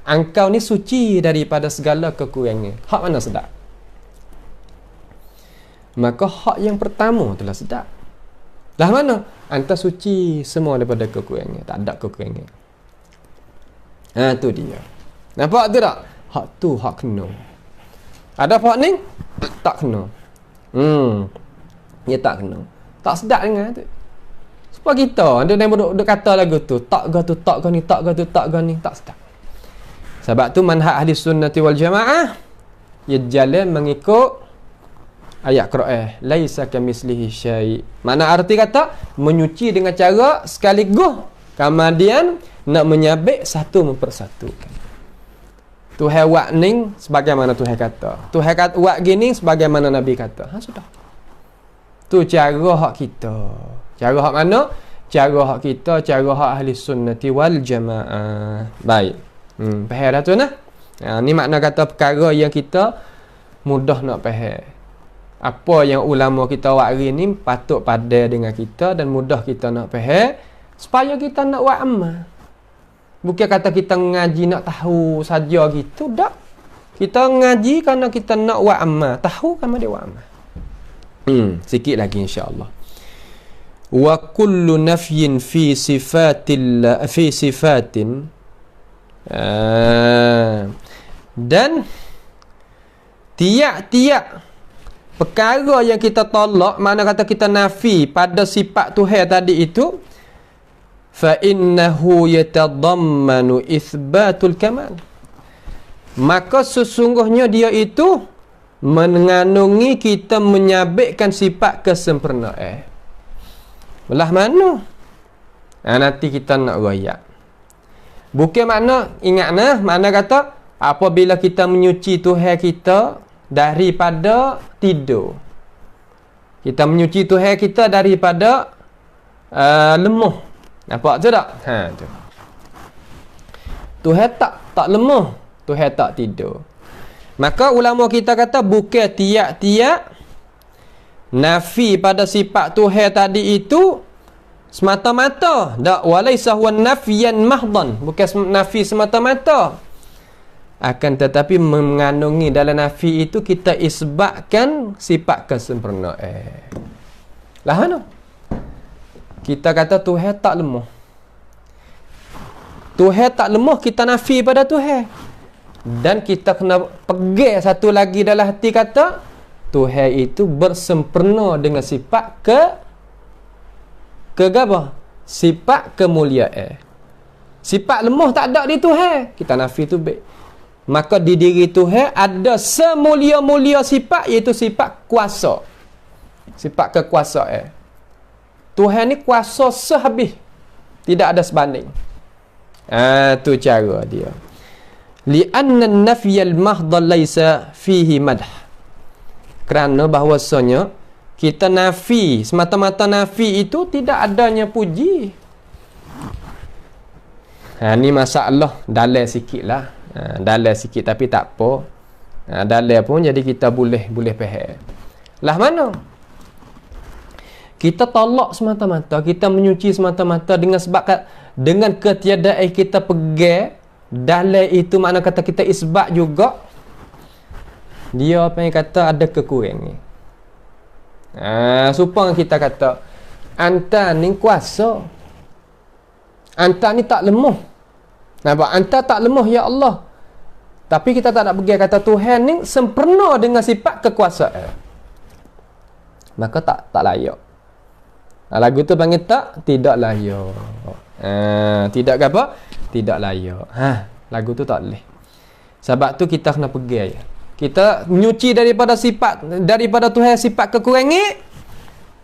engkau ni suci daripada segala kekurangan, hak mana sedap? Maka hak yang pertama telah sedap. Dah mana? Anta suci semua daripada kekurangan, tak ada kekurangan. Tu dia. Nampak tu tak? Hak tu hak kena. Ada hak ni tak kena. Dia tak kena. Tak sedap dengar tu. Sebab kita ada yang duduk kata lagu tu, tak ga ni, tak sedap. Sebab tu manhaj ahli sunnati wal jamaah ia jalan mengikut ayat Quran, laisa kamislihi syai'. Mana arti kata menyuci dengan cara sekaligus, kemudian nak menyabik satu mempersatukan. Tuhan buat ni sebagaimana Tuhan kata. Tuhan kata buat gini sebagaimana Nabi kata. Sudah. Tu cara hak kita. Cara hak mana? Cara hak kita, cara hak ahli sunnati wal jamaah. Baik. Faham dah tu nah? Ni makna kata perkara yang kita mudah nak faham. Apa yang ulama kita buat hari ni patut pada dengan kita dan mudah kita nak faham supaya kita nak buat amal. Bukan kata kita ngaji nak tahu saja gitu, tak. Kita ngaji kerana kita nak buat amal. Tahu kan dia buat amal. Sikit lagi insya-Allah. Wa kullu nafyin fi sifatin dan tiap-tiap perkara yang kita tolak, mana kata kita nafi pada sifat Tuhan tadi itu, fa innahu yatadammanu itsbatul kamal, maka sesungguhnya dia itu mengandungi kita menyabitkan sifat kesempurnaan. Belah mana? Nanti kita nak royak. Bukan makna, ingat mana kata apabila kita menyuci Tuhan kita daripada tidur. Kita menyuci Tuhan kita daripada lemah. Nampak tu tak? Tu. Tuhan tak lemah, Tuhan tak tidur. Maka ulama kita kata bukan tiap-tiap nafi pada sifat Tuhan tadi itu semata-mata. Tak, walaisa huwa nafyan mahdan, bukan nafi semata-mata. Akan tetapi mengandungi dalam nafi itu kita isbatkan sifat kesempurnaan. Lah mana? Kita kata Tuhan tak lemah. Tuhan tak lemah, kita nafi pada Tuhan. Dan kita kena pegang satu lagi dalam hati kata Tuhan itu bersempurna dengan sifat apa? Sifat kemuliaan. Sifat lemah tak ada di Tuhan, kita nafi tu baik. Maka di diri Tuhan ada semulia-mulia sifat, iaitu sifat kuasa. Sifat kekuasaan. Tuhan ni kuasa sehabis, tidak ada sebanding. Tu cara dia. Li'anna an-nafyal mahdha laysa fihi madh. Kerana bahawasanya kita nafi, semata-mata nafi itu tidak adanya puji. Ni masalah dalam sikit lah. Dalam sikit tapi tak apa. Dalam pun jadi kita boleh faham. Lah mana? Kita tolak semata-mata, kita menyuci semata-mata dengan ketiadaan kita pegang dalam itu, makna kata kita isbat juga. Dia apa yang kata ada kekurangan. Supaya kita kata anta ni kuasa, anta ni tak lemah. Nampak? Anta tak lemah ya Allah. Tapi kita tak nak pergi kata Tuhan ni sempurna dengan sifat kekuasaan. Maka tak layak. Lagu tu panggil tidak layak. Tidak apa? Tidak layak. Lagu tu tak boleh. Sebab tu kita kena pergi. Kita menyuci daripada Tuhan sifat kekurangan.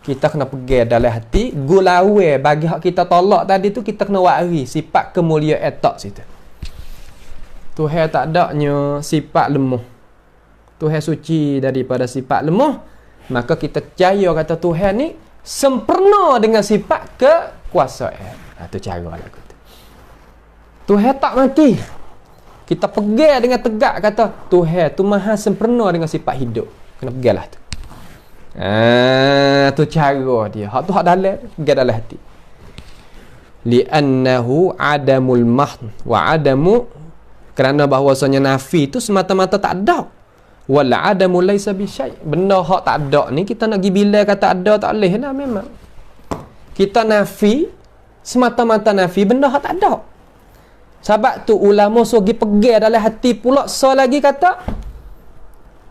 Kita kena pergi dalam hati, gulawe bagi hak kita tolak tadi tu, kita kena wari sifat kemuliaan tak situ. Tuhan tak adanya sifat lemah. Tuhan suci daripada sifat lemah. Maka kita percaya kata Tuhan ni sempurna dengan sifat kekuasaan. Itu cara lagu tu. Tuhan tak mati. Kita pegang dengan tegak kata Tuhan tu maha sempurna dengan sifat hidup. Kena peganglah tu. Tu cara dia. Hak tu hak dalam, pegang dalam hati. Li'annahu adamul mahd wa adamu, kerana bahawasanya nafi tu semata-mata tak ada. Wal adamu laisa bisyai. Benda hak tak ada ni kita nak pergi bila kata ada tak boleh lah memang. Kita nafi semata-mata nafi benda hak tak ada. Sebab tu ulama suruh pegang dalam hati pula lagi kata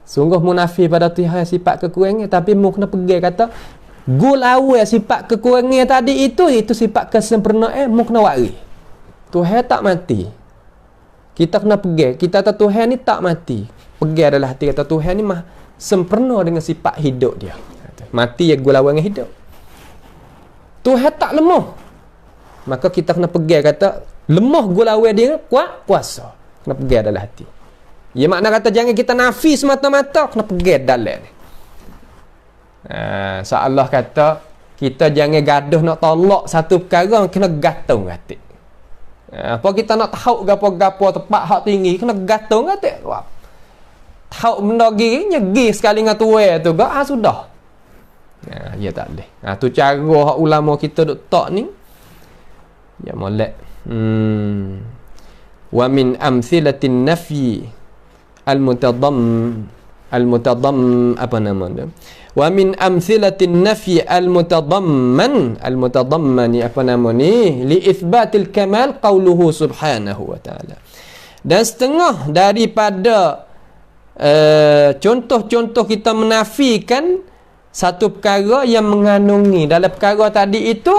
sungguh munafi pada Tuhan sifat kekurangan, tapi mu kena pegang kata gulawe sifat kekurangan tadi itu sifat kesempurnaan, mu kena wari. Tuhan tak mati. Kita kena pegang. Kita kata Tuhan ni tak mati. Pegang dalam hati kata Tuhan ni mah sempurna dengan sifat hidup dia. Mati ya gulawe dengan hidup. Tuhan tak lemah. Maka kita kena pegang kata lemah gulawe dia kuasa. Kena pegang dalam hati. Ya makna kata jangan kita nafi semata-mata, kena pegang dalam ni. Seolah kata kita jangan gaduh nak tolak satu perkara, kena gantung hati. Apa kita nak tahu gapo-gapo tepat hak tinggi, kena gantung hati. Tahu benda gigi nyegi sekali dengan tuai tu gak sudah. Ya tak boleh. Tu cara hak ulama kita duk tak ni. Ya molek. Wa min amthilatin nafyi al-mutadam apa nama dia? Wa min amthilatin nafyi al-mutadamman ni apa nama ni? Li itsbatil kamal qauluhu subhanahu wa ta'ala. Dan setengah daripada contoh-contoh kita menafikan satu perkara yang mengandungi dalam perkara tadi itu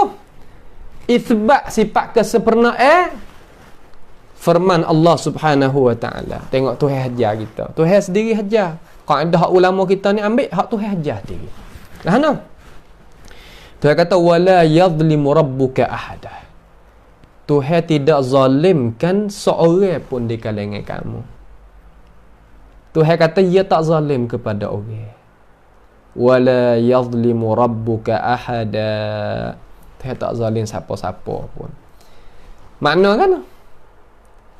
itsbat sifat kesempurnaan firman Allah Subhanahu wa taala. Tengok Tuhan ajar kita. Tuhan sendiri ajar. Kaedah hak ulama kita ni ambil hak Tuhan ajar sendiri. Nah, no. Tuhan kata wala yadhlimu rabbuka ahada. Tuhan tidak zalimkan seorang pun di kalangan kamu. Tuhan kata ia tak zalim kepada orang. Wala yadhlimu rabbuka ahada. Tuhan tak zalim siapa-siapa pun. Makna kan?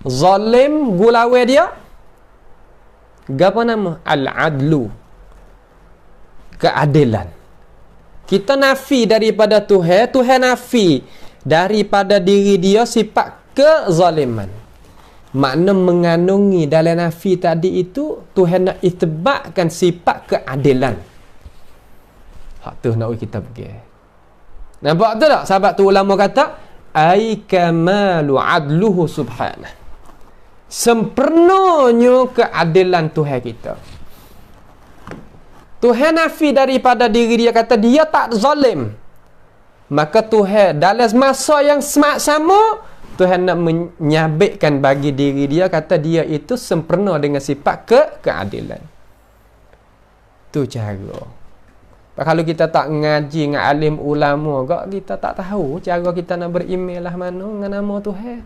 Zalim gulawe dia. Apa nama? Al-adlu. Keadilan. Kita nafi daripada Tuhan, Tuhan nafi daripada diri dia sifat kezaliman. Makna mengandungi dalam nafi tadi itu Tuhan nak itsbatkan sifat keadilan. Hak tu nak kita pergi. Nampak tu tak? Sahabat tu ulama kata ai kamalu adluhu subhanah. Sempurnanya keadilan Tuhan kita. Tuhan nafi daripada diri dia, kata dia tak zalim. Maka Tuhan dalam masa yang sama Tuhan nak menyabitkan bagi diri dia, kata dia itu sempurna dengan sifat keadilan. Tu cara. Kalau kita tak ngaji dengan alim ulama, kita tak tahu cara kita nak beriman lah mana dengan nama Tuhan.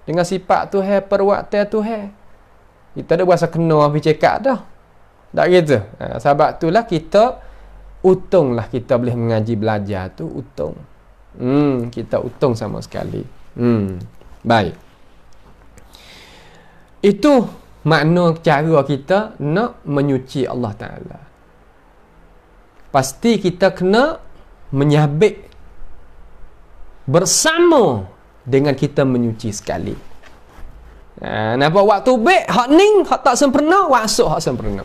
Dengan sifat Tuhan, perwaktan Tuhan. Kita ada berasa kena habis cakap dah. Tak gitu. Sebab itulah kita untunglah kita boleh mengaji belajar tu untung. Kita untung sama sekali. Baik. Itu makna cara kita nak menyuci Allah Ta'ala. Pasti kita kena menyabit bersama dengan kita menyuci sekali. Nampak waktu baik, hak ning, hak tak sempurna, wasuk hak sempurna.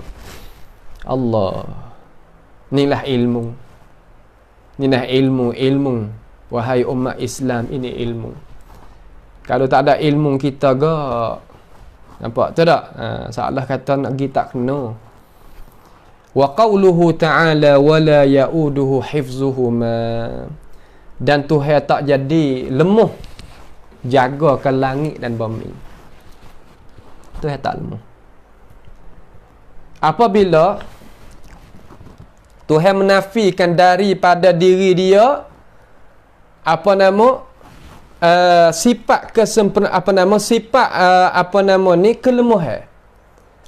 Allah. Inilah ilmu. Inilah ilmu. Wahai umat Islam, ini ilmu. Kalau tak ada ilmu kita nampak tu tak? Salah kata nak pergi tak kena. Wa qawluhu ta'ala wala ya'uduhu hifzuhuma. Dan Tuhan tak jadi lemah jagakan langit dan bumi. Tuhan tak lemah. Apabila Tuhan menafikan daripada diri dia sifat kesempurnaan, kelemahan.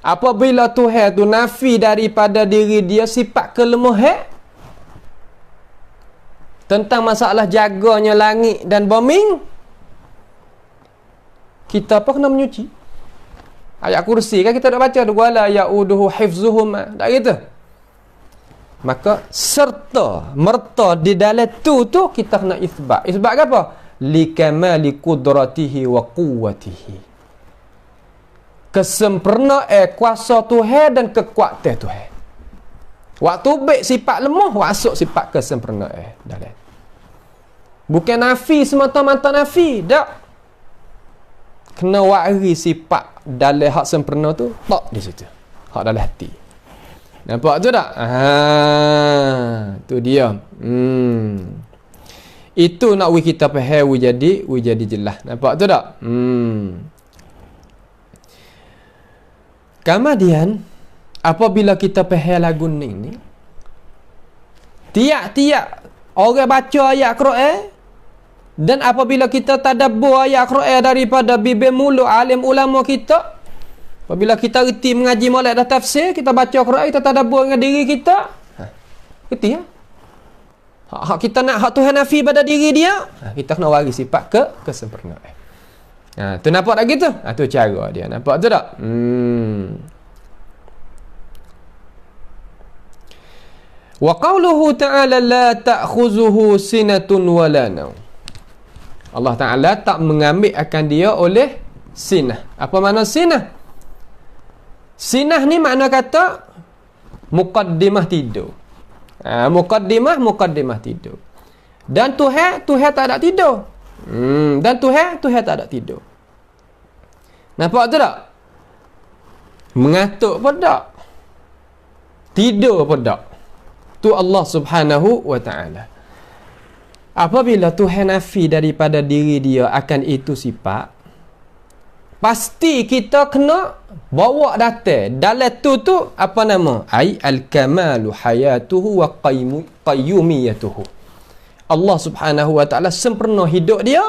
Apabila Tuhan tu nafi daripada diri dia sifat kelemahan tentang masalah jaganya langit dan bumi, kita apa kena menyuci. Ayat kursi kan kita dah baca, wala ya'uduhu hifzuhuma, tak gitu. Maka serta merta di dalam tu kita kena isbat. Isbat apa? Likamali qudratihi wa quwwatihi. Kesempurnaan kuasa Tuhan dan kekuatan Tuhan. Waktu baik sifat lemah, masuk sifat kesempurnaan dalam. Bukan nafi semata-mata nafi, tak. Kena wari sifat dalam hak sempurna tu, tak di situ. Hak dalam hati. Nampak tu tak? Tu dia. Itu nak kita faham jadi jelas. Nampak tu tak? Kemudian apabila kita faham lagu ni, tiap-tiap orang baca ayat Quran, dan apabila kita tadabbur ayat Quran daripada bibir mulut alim ulama kita, apabila kita reti mengaji molek dah tafsir, kita baca Quran, kita tadabbur dengan diri kita, reti ya. Hak kita nak hak Tuhan nafi pada diri dia, kita kena waris sifat kesempurnaan. Tu nampak tak gitu? Tu cara dia. Nampak tu tak? Wa qawluhu ta'ala la ta'khuzuhu sinatun wala naum. Allah Ta'ala tak mengambil akan dia oleh sinah. Apa makna sinah? Sinah ni makna kata muqaddimah tidur. Muqaddimah tidur. Dan Tuhan tak ada tidur. Dan Tuhan tak ada tidur. Nampak tu tak? Mengatuk pun tak. Tidur pun tak. Tu Allah Subhanahu wa ta'ala. Apabila Tuhan nafi daripada diri dia akan itu sifat, pasti kita kena bawa data dalam tu apa nama? Ai al-kamalu hayatuhu wa qayyumiyatuhu. Allah Subhanahu wa ta'ala sempurna hidup dia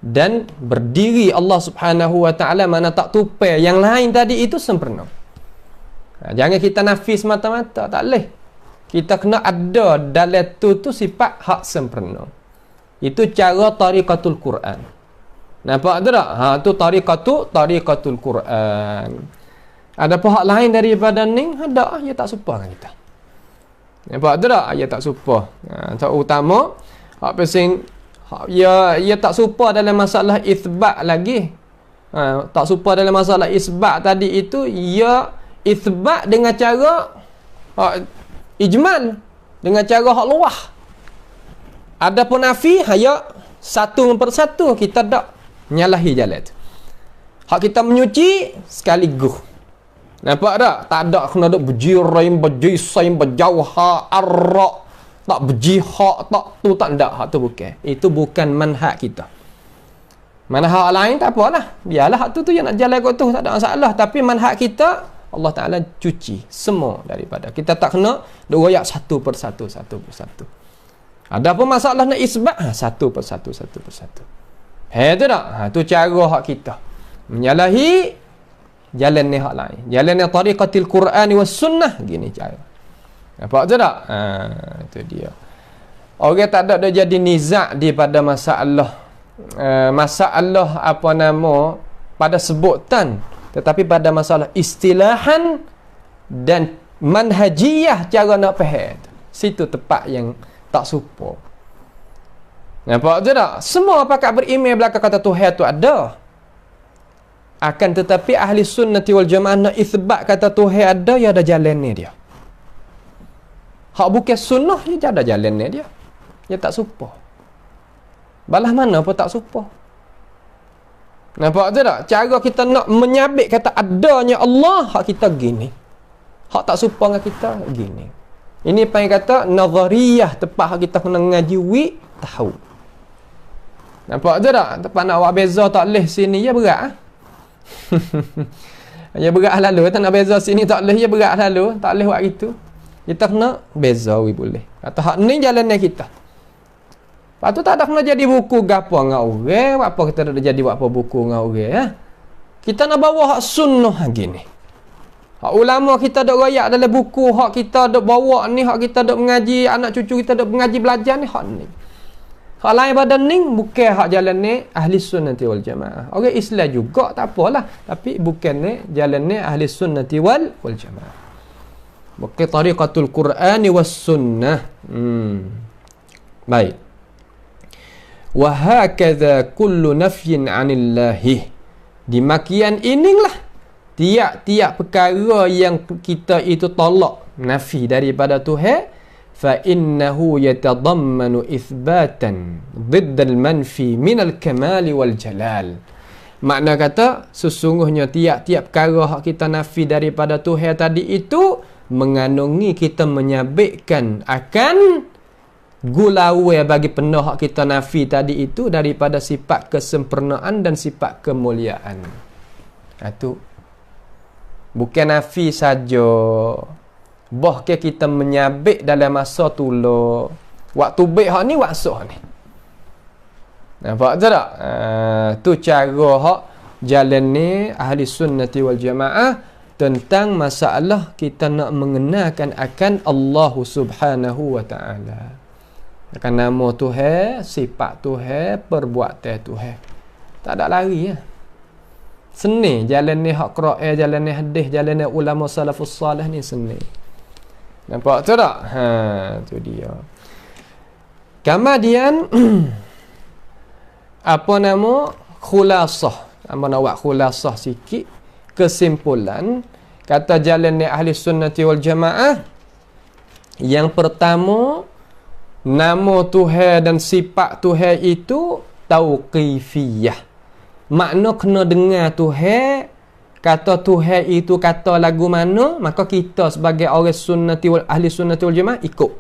dan berdiri Allah Subhanahu wa ta'ala mana tak tupai yang lain tadi itu sempurna. Jangan kita nafi semata-mata, tak boleh. Kita kena ada dalam tu sifat hak sempurna. Itu cara tariqatul Quran. Nampak tu tak? Tu tariqatul Quran. Ada pihak lain daripada ni, ada dia tak serupa dengan kita. Nampak tu tak? Dia tak serupa. Terutama hak pesing ia tak serupa dalam masalah isbat lagi. Tak serupa dalam masalah isbat tadi itu, ia isbat dengan cara ijmal, dengan cara hak luah. Adapun nafi hanya satu persatu, kita tak nyalahi jalan tu. Hak kita menyuci sekaligus. Nampak tak? Tak ada kena duk berjirain, berjisain, berjauha, arrak, tak berjihak, tak tu, tak ada. Hak tu bukan. Itu bukan manhaj kita. Manhaj lain tak apalah. Biarlah hak tu yang nak jalan kot tu, tak ada masalah. Tapi manhaj kita, Allah Ta'ala cuci semua daripada. Kita tak kena duk royak satu persatu. Ada apa masalah nak isbat? Satu persatu. Tu tak? Tu cara hak kita menyalahi jalan ni hak lain. Jalan ni tariqatil Quran was sunnah, gini cara. Nampak tu tak? Itu dia. Orang tak ada jadi nizak di pada masalah apa nama pada sebutan, tetapi pada masalah istilahan dan manhajiyah cara nak faham. Situ tepat yang tak serupa. Nampak tu tak? Semua pakat berimej belakang kata Tuhan tu ada. Akan tetapi ahli sunnati wal jamaah nak isbat kata Tuhan ada, ya ada jalan ni dia. Hak bukan sunnah, dia ada jalan ni dia. Dia tak serupa. Balah mana pun tak serupa. Nampak tu tak? Cara kita nak menyabit kata adanya Allah, hak kita gini. Hak tak serupa dengan kita gini. Ini apa yang kata nazariyah, tepat hak kita kena ngaji tahu. Nampak tu tak? Tepat nak buat beza tak leh sini, ya berat. Ya berat lalu. Tak nak beza sini tak leh, ya berat lalu. Tak leh buat gitu. Kita kena beza boleh. Kata hak ni jalan ni kita. Lepas tu tak ada kena jadi buku gapo dengan orang. Apa kita ada jadi buat apa buku dengan orang. Kita nak bawa hak sunnah gini. Hak ulama kita dok royak dalam buku, hak kita dok bawa ni, hak kita dok mengaji, anak cucu kita dok mengaji belajar ni, hak ni. Hak lain pada ni bukan hak jalan ni ahli sunnati wal jamaah. Orang Islam juga tak apalah, tapi bukan ni jalan ni ahli sunnati wal jamaah. Bukan tariqatul Quran was sunnah. Baik. Wa hakadha kullu nafyin 'anillahi. Di makian inilah tiap-tiap perkara yang kita itu tolak nafi daripada Tuhan, fa innahu yatadammanu itsbatan ضد المنفي من الكمال والجلال. Makna kata sesungguhnya tiap-tiap perkara hak kita nafi daripada Tuhan tadi itu mengandungi kita menyabitkan akan gulawe bagi penuh hak kita nafi tadi itu daripada sifat kesempurnaan dan sifat kemuliaan. Itu bukan nafi saja, bahkan kita menyabit dalam masa tula. Waktu baik hak ni, waktu hak ni. Nampak tu tak? Tu cara hak jalan ni ahli sunnati wal jamaah tentang masalah kita nak mengenalkan akan Allah Subhanahu wa ta'ala. Akan nama Tuhan, sifat Tuhan, perbuatan Tuhan. Tak ada lari ya. Seni jalan ni hak Quran, jalan ni hadis, jalan ni ulama salafus salih ni seni. Nampak tu tak? Tu dia. Kemudian apa nama khulasah. Apa nak buat khulasah sikit kesimpulan, kata jalan ni ahli sunnati wal jamaah, yang pertama, nama Tuhan dan sifat Tuhan itu tauqifiyah. Makna kena dengar Tuhan, kata Tuhan itu kata lagu mana, maka kita sebagai orang sunnati wal ahli sunnati wal jamaah ikut.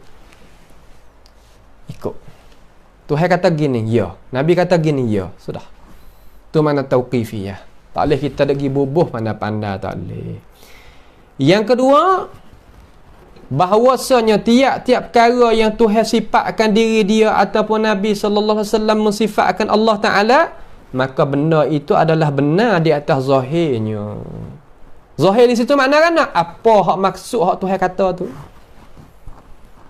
Tuhan kata gini, ya. Nabi kata gini, ya. Sudah. Tu mana tauqifiyah. Tak boleh kita pergi bubuh pandai-pandai, tak boleh. Yang kedua, bahawasanya tiap-tiap perkara yang Tuhan sifatkan diri dia ataupun Nabi sallallahu alaihi wasallam mensifatkan Allah Taala, maka benda itu adalah benar di atas zahirnya. Zahir di situ makna kan apa hak maksud hak Tuhan kata tu.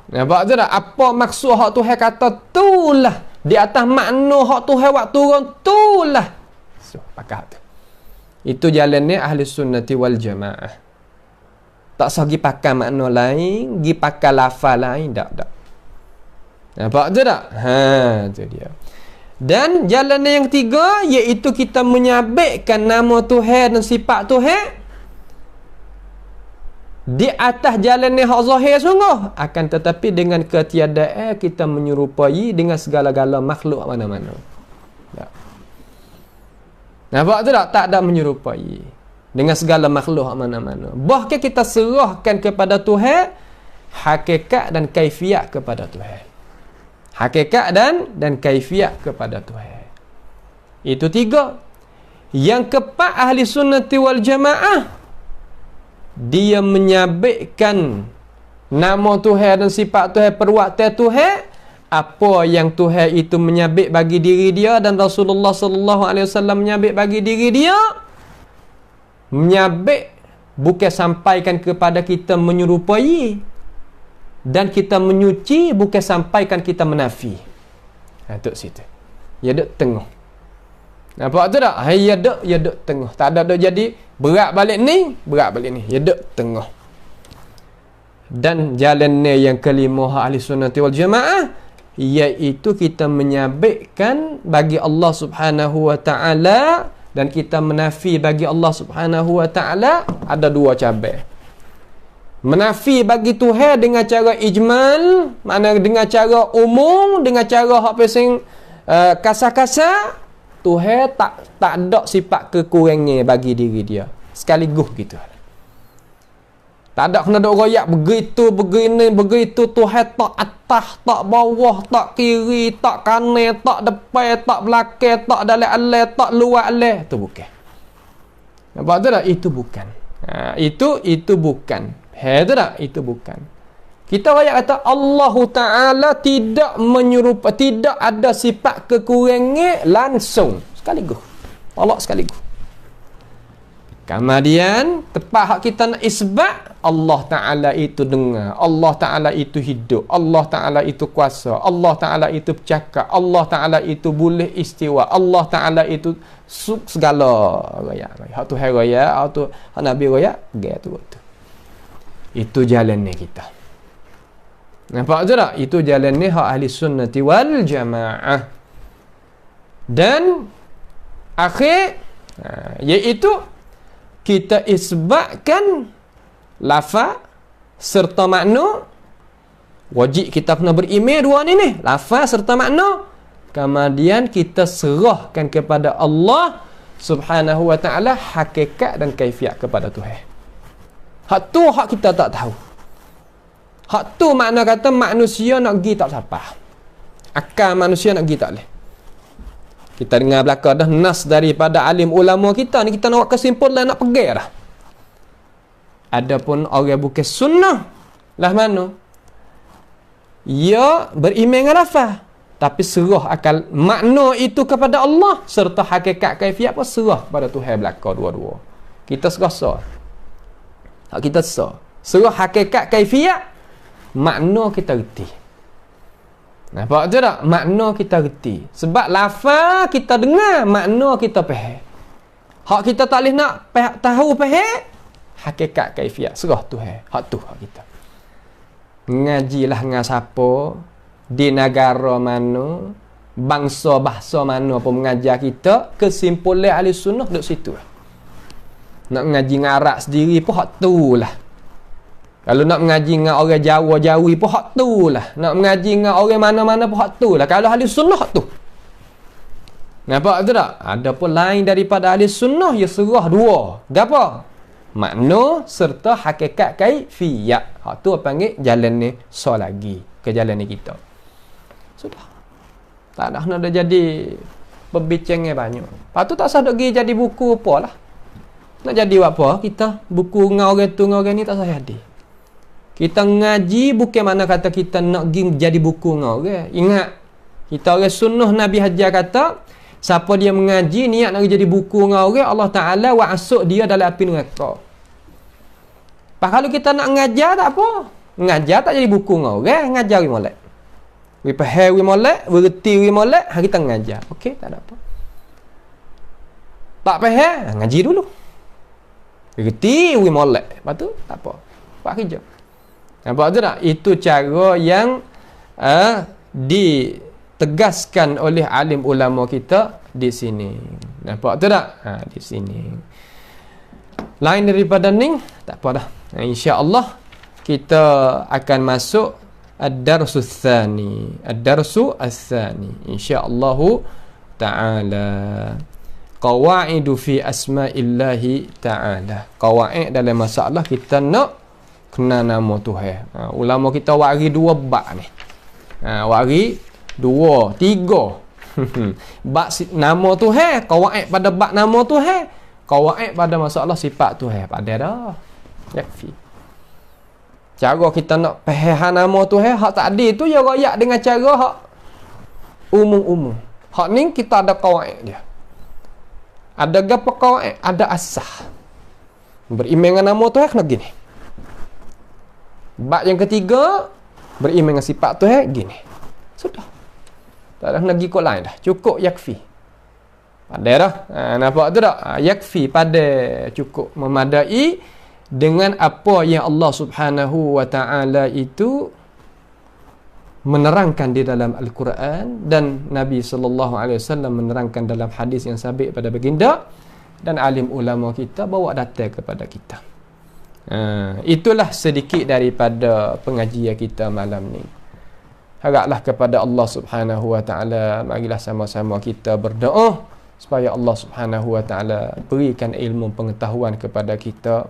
Nampak tu tak? Apa maksud hak Tuhan kata tu lah. Di atas makna hak Tuhan buat turun tu lah. So, pakar tu. Itu jalannya ahli sunnati wal jamaah. Tak usah pergi pakai makna lain, pergi pakai lafaz lain, tak. Nampak tu tak? Tu dia. Dan jalan yang ketiga, iaitu kita menyabitkan nama Tuhan dan sifat Tuhan di atas jalan yang hak zahir sungguh, akan tetapi dengan ketiadaan kita menyerupai dengan segala-gala makhluk mana-mana. Tak. Nampak tu tak? Tak ada menyerupai dengan segala makhluk mana-mana. Bahkan kita serahkan kepada Tuhan hakikat dan kaifiat kepada Tuhan. Hakikat dan kaifiat kepada Tuhan. Itu tiga. Yang keempat, ahli sunnati wal jamaah, dia menyabitkan nama Tuhan dan sifat Tuhan, perbuatan Tuhan, apa yang Tuhan itu menyabit bagi diri dia dan Rasulullah sallallahu alaihi wasallam menyabit bagi diri dia. Menyabit bukan sampaikan kepada kita menyerupai, dan kita menyuci bukan sampaikan kita menafi. Duduk situ. Ya duduk tengah. Nampak tu tak? Ya duduk tengah. Tak ada duduk jadi berat balik ni. Ya duduk tengah. Dan jalannya yang kelima ahli sunnati wal jamaah, iaitu kita menyabitkan bagi Allah subhanahu wa ta'ala dan kita menafi bagi Allah subhanahu wa ta'ala. Ada dua cabang. Menafi bagi Tuhan dengan cara ijmal, makna dengan cara umum, dengan cara hak pesing kasar-kasar. Tuhan tak ada sifat kekurangan bagi diri dia. Sekaligus gitu. Tak ada kena duk royak begitu, begini, begitu. Tuhan tak atas, tak bawah, tak kiri, tak kanan, tak depan, tak belakang, tak dalam alam, tak luar alam. Itu bukan. Nampak tu tak? Itu bukan. Itu bukan. Itu tak? Itu bukan. Kita royak kata Allah Ta'ala tidak menyerupai, tidak ada sifat kekurangan langsung. Sekaligus. Allah sekaligus. Kemudian tepat hak kita nak isbat, Allah Ta'ala itu dengar, Allah Ta'ala itu hidup, Allah Ta'ala itu kuasa, Allah Ta'ala itu bercakap, Allah Ta'ala itu boleh istiwa, Allah Ta'ala itu segala raya. Hak Tuhan raya, hak Nabi raya, gitu. Itu jalannya kita. Nampak tu tak? Itu jalannya hak ahli sunnati wal jamaah. Dan akhir, iaitu kita isbatkan lafaz serta makna. Wajib kita kena beriman dua ni, lafaz serta makna. Kemudian kita serahkan kepada Allah subhanahu wa ta'ala hakikat dan kaifiat kepada Tuhan. Hak tu hak kita tak tahu. Hak tu makna kata manusia nak pergi tak siapa. Akal manusia nak pergi tak boleh. Kita dengar belakang dah nas daripada alim ulama kita ni, kita nak buat kesimpulan nak pergi dah. Adapun orang bukan sunnah lah mana? Ya beriman dengan lafaz, tapi serah akal makna itu kepada Allah serta hakikat kaifiat pun serah pada Tuhan belaka dua-dua. Kita serasa. Hak kita serah hakikat kaifiat, makna kita reti. Nampak tu tak? Makna kita reti. Sebab lafaz kita dengar, makna kita faham. Hak kita tak boleh nak tahu faham, hakikat kaifiat serah Tuhan. Hak tu hak kita. Ngajilah dengan siapa, di negara mana, bangsa bahasa mana pun mengajar kita, kesimpulan ahli sunnah duduk situ. Nak mengaji dengan Arab sendiri pun hak tu lah. Kalau nak mengaji dengan orang Jawa, Jawi pun hak tu lah. Nak mengaji dengan orang mana-mana pun hak tu lah. Kalau ahli sunnah hak tu. Nampak tu tak? Ada pun lain daripada ahli sunnah, ya serah dua. Gapa? Makna serta hakikat kaifiyat. Hak tu panggil jalan ni so lagi ke jalan ni kita. Sudah. Tak dah nak jadi perbincangan banyak. Lepas tu tak usah nak pergi jadi buku apa lah. Nak jadi apa? Kita buku dengan orang tu dengan orang ni tak usah jadi. Kita ngaji bukan mana kata kita nak pergi jadi buku dengan orang. Ingat, kita orang sunnah Nabi Hajar kata, siapa dia mengaji niat nak jadi buku dengan orang, Allah Ta'ala wa'asuk dia dalam api neraka. Pak kalau kita nak ngajar tak apa. Ngajar tak jadi buku dengan orang, ngajar we molek. We faham we molek, we reti we molek, kita ngajar. Okey, tak ada apa. Tak faham, ngaji dulu. We reti we molek. Lepas tu tak apa. Buat kerja. Nampak tu tak? Itu cara yang ditegaskan oleh alim ulama kita di sini. Nampak tu tak? Di sini. Lain daripada ni, tak apa dah. InsyaAllah kita akan masuk ad-darsu tsani. Ad-darsu ats-tsani. InsyaAllah ta'ala. Qawaidu fi asma'illahi ta'ala. Qawaid dalam masalah kita nak kenal nama Tuhan. Ulama kita wari 2 bab ni. Wari 2, 3. Bab nama Tuhan, qawaid pada bab nama Tuhan, qawaid pada masalah sifat Tuhan. Pada dah. Yakfi. Cara kita nak faham nama Tuhan, hak tadi tu ya royak dengan cara hak umum-umum. Hak ni kita ada qawaid dia. Ada gapo qawaid? Ada asah. Beriman dengan nama Tuhan kena gini. Bab yang ketiga, beriman dengan sifat Tuhan gini. Sudah. Tak ada nak ikut lain dah. Cukup yakfi. Pandai dah. Nampak tu tak? Yakfi pada cukup memadai dengan apa yang Allah Subhanahu wa ta'ala itu menerangkan di dalam Al-Quran dan Nabi SAW menerangkan dalam hadis yang sabit pada baginda dan alim ulama kita bawa data kepada kita. Itulah sedikit daripada pengajian kita malam ni. Haraplah kepada Allah Subhanahu wa ta'ala, marilah sama-sama kita berdoa supaya Allah Subhanahu wa ta'ala berikan ilmu pengetahuan kepada kita,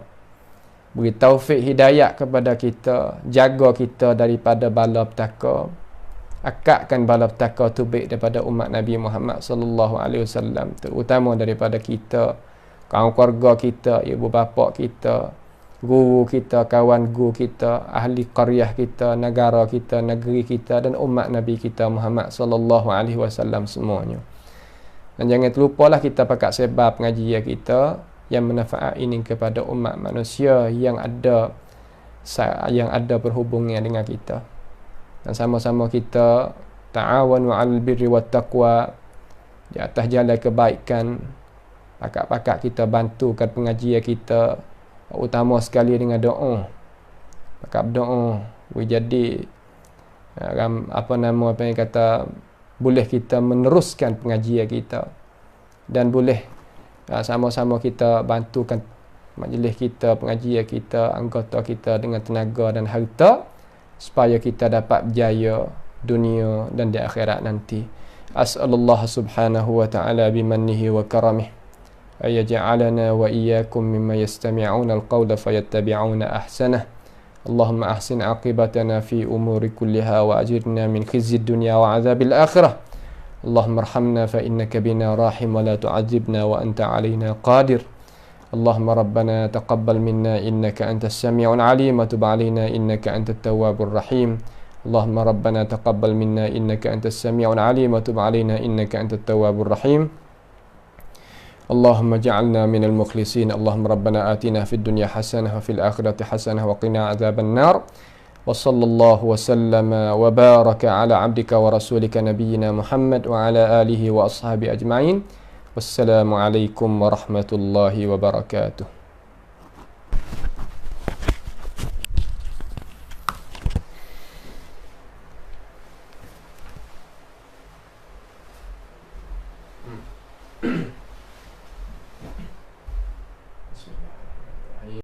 beri taufik hidayah kepada kita, jaga kita daripada bala petaka, akakkan bala petaka tu baik daripada umat Nabi Muhammad sallallahu alaihi wasallam, terutama daripada kita, kaum keluarga kita, ibu bapa kita, guru kita, kawan guru kita, ahli qaryah kita, negara kita, negeri kita dan umat Nabi kita Muhammad sallallahu alaihi wasallam semuanya. Dan jangan terlupalah kita pakat sebab pengajian kita yang manfaat ini kepada umat manusia yang ada berhubungan dengan kita. Dan sama-sama kita ta'awanu 'alal birri wat taqwa, di atas jalan kebaikan. Pakat-pakat kita bantukan pengajian kita, utama sekali dengan doa. Pakat berdoa, jadi apa yang kata, boleh kita meneruskan pengajian kita dan boleh sama-sama kita bantukan majlis kita, pengajian kita, anggota kita dengan tenaga dan harta supaya kita dapat berjaya dunia dan di akhirat nanti. As'alullah subhanahu wa ta'ala bimannihi wa karamih ayaj'alana wa iyyakum mimma yastami'una al-qawla fayattabi'una ahsanah. Allahumma ahsin aqibatana fi umuri kulliha wa ajirna min khizyid dunya wa 'adzabil akhirah. اللهم ارحمنا فإنك بنا راحم ولا تعذبنا وأنت علينا قادر. اللهم ربنا تقبل منا إنك أنت السميع العليم وتب علينا إنك أنت التواب الرحيم. اللهم ربنا تقبل منا إنك أنت السميع العليم وتب علينا إنك أنت التواب الرحيم. اللهم اجعلنا من المخلصين. اللهم ربنا آتنا في الدنيا حسنة وفي الآخرة حسنة وقنا عذاب النار. وصلى الله وسلم وبارك على عبدك ورسولك نبينا محمد وعلى آله وأصحابه أجمعين. والسلام عليكم ورحمة الله وبركاته.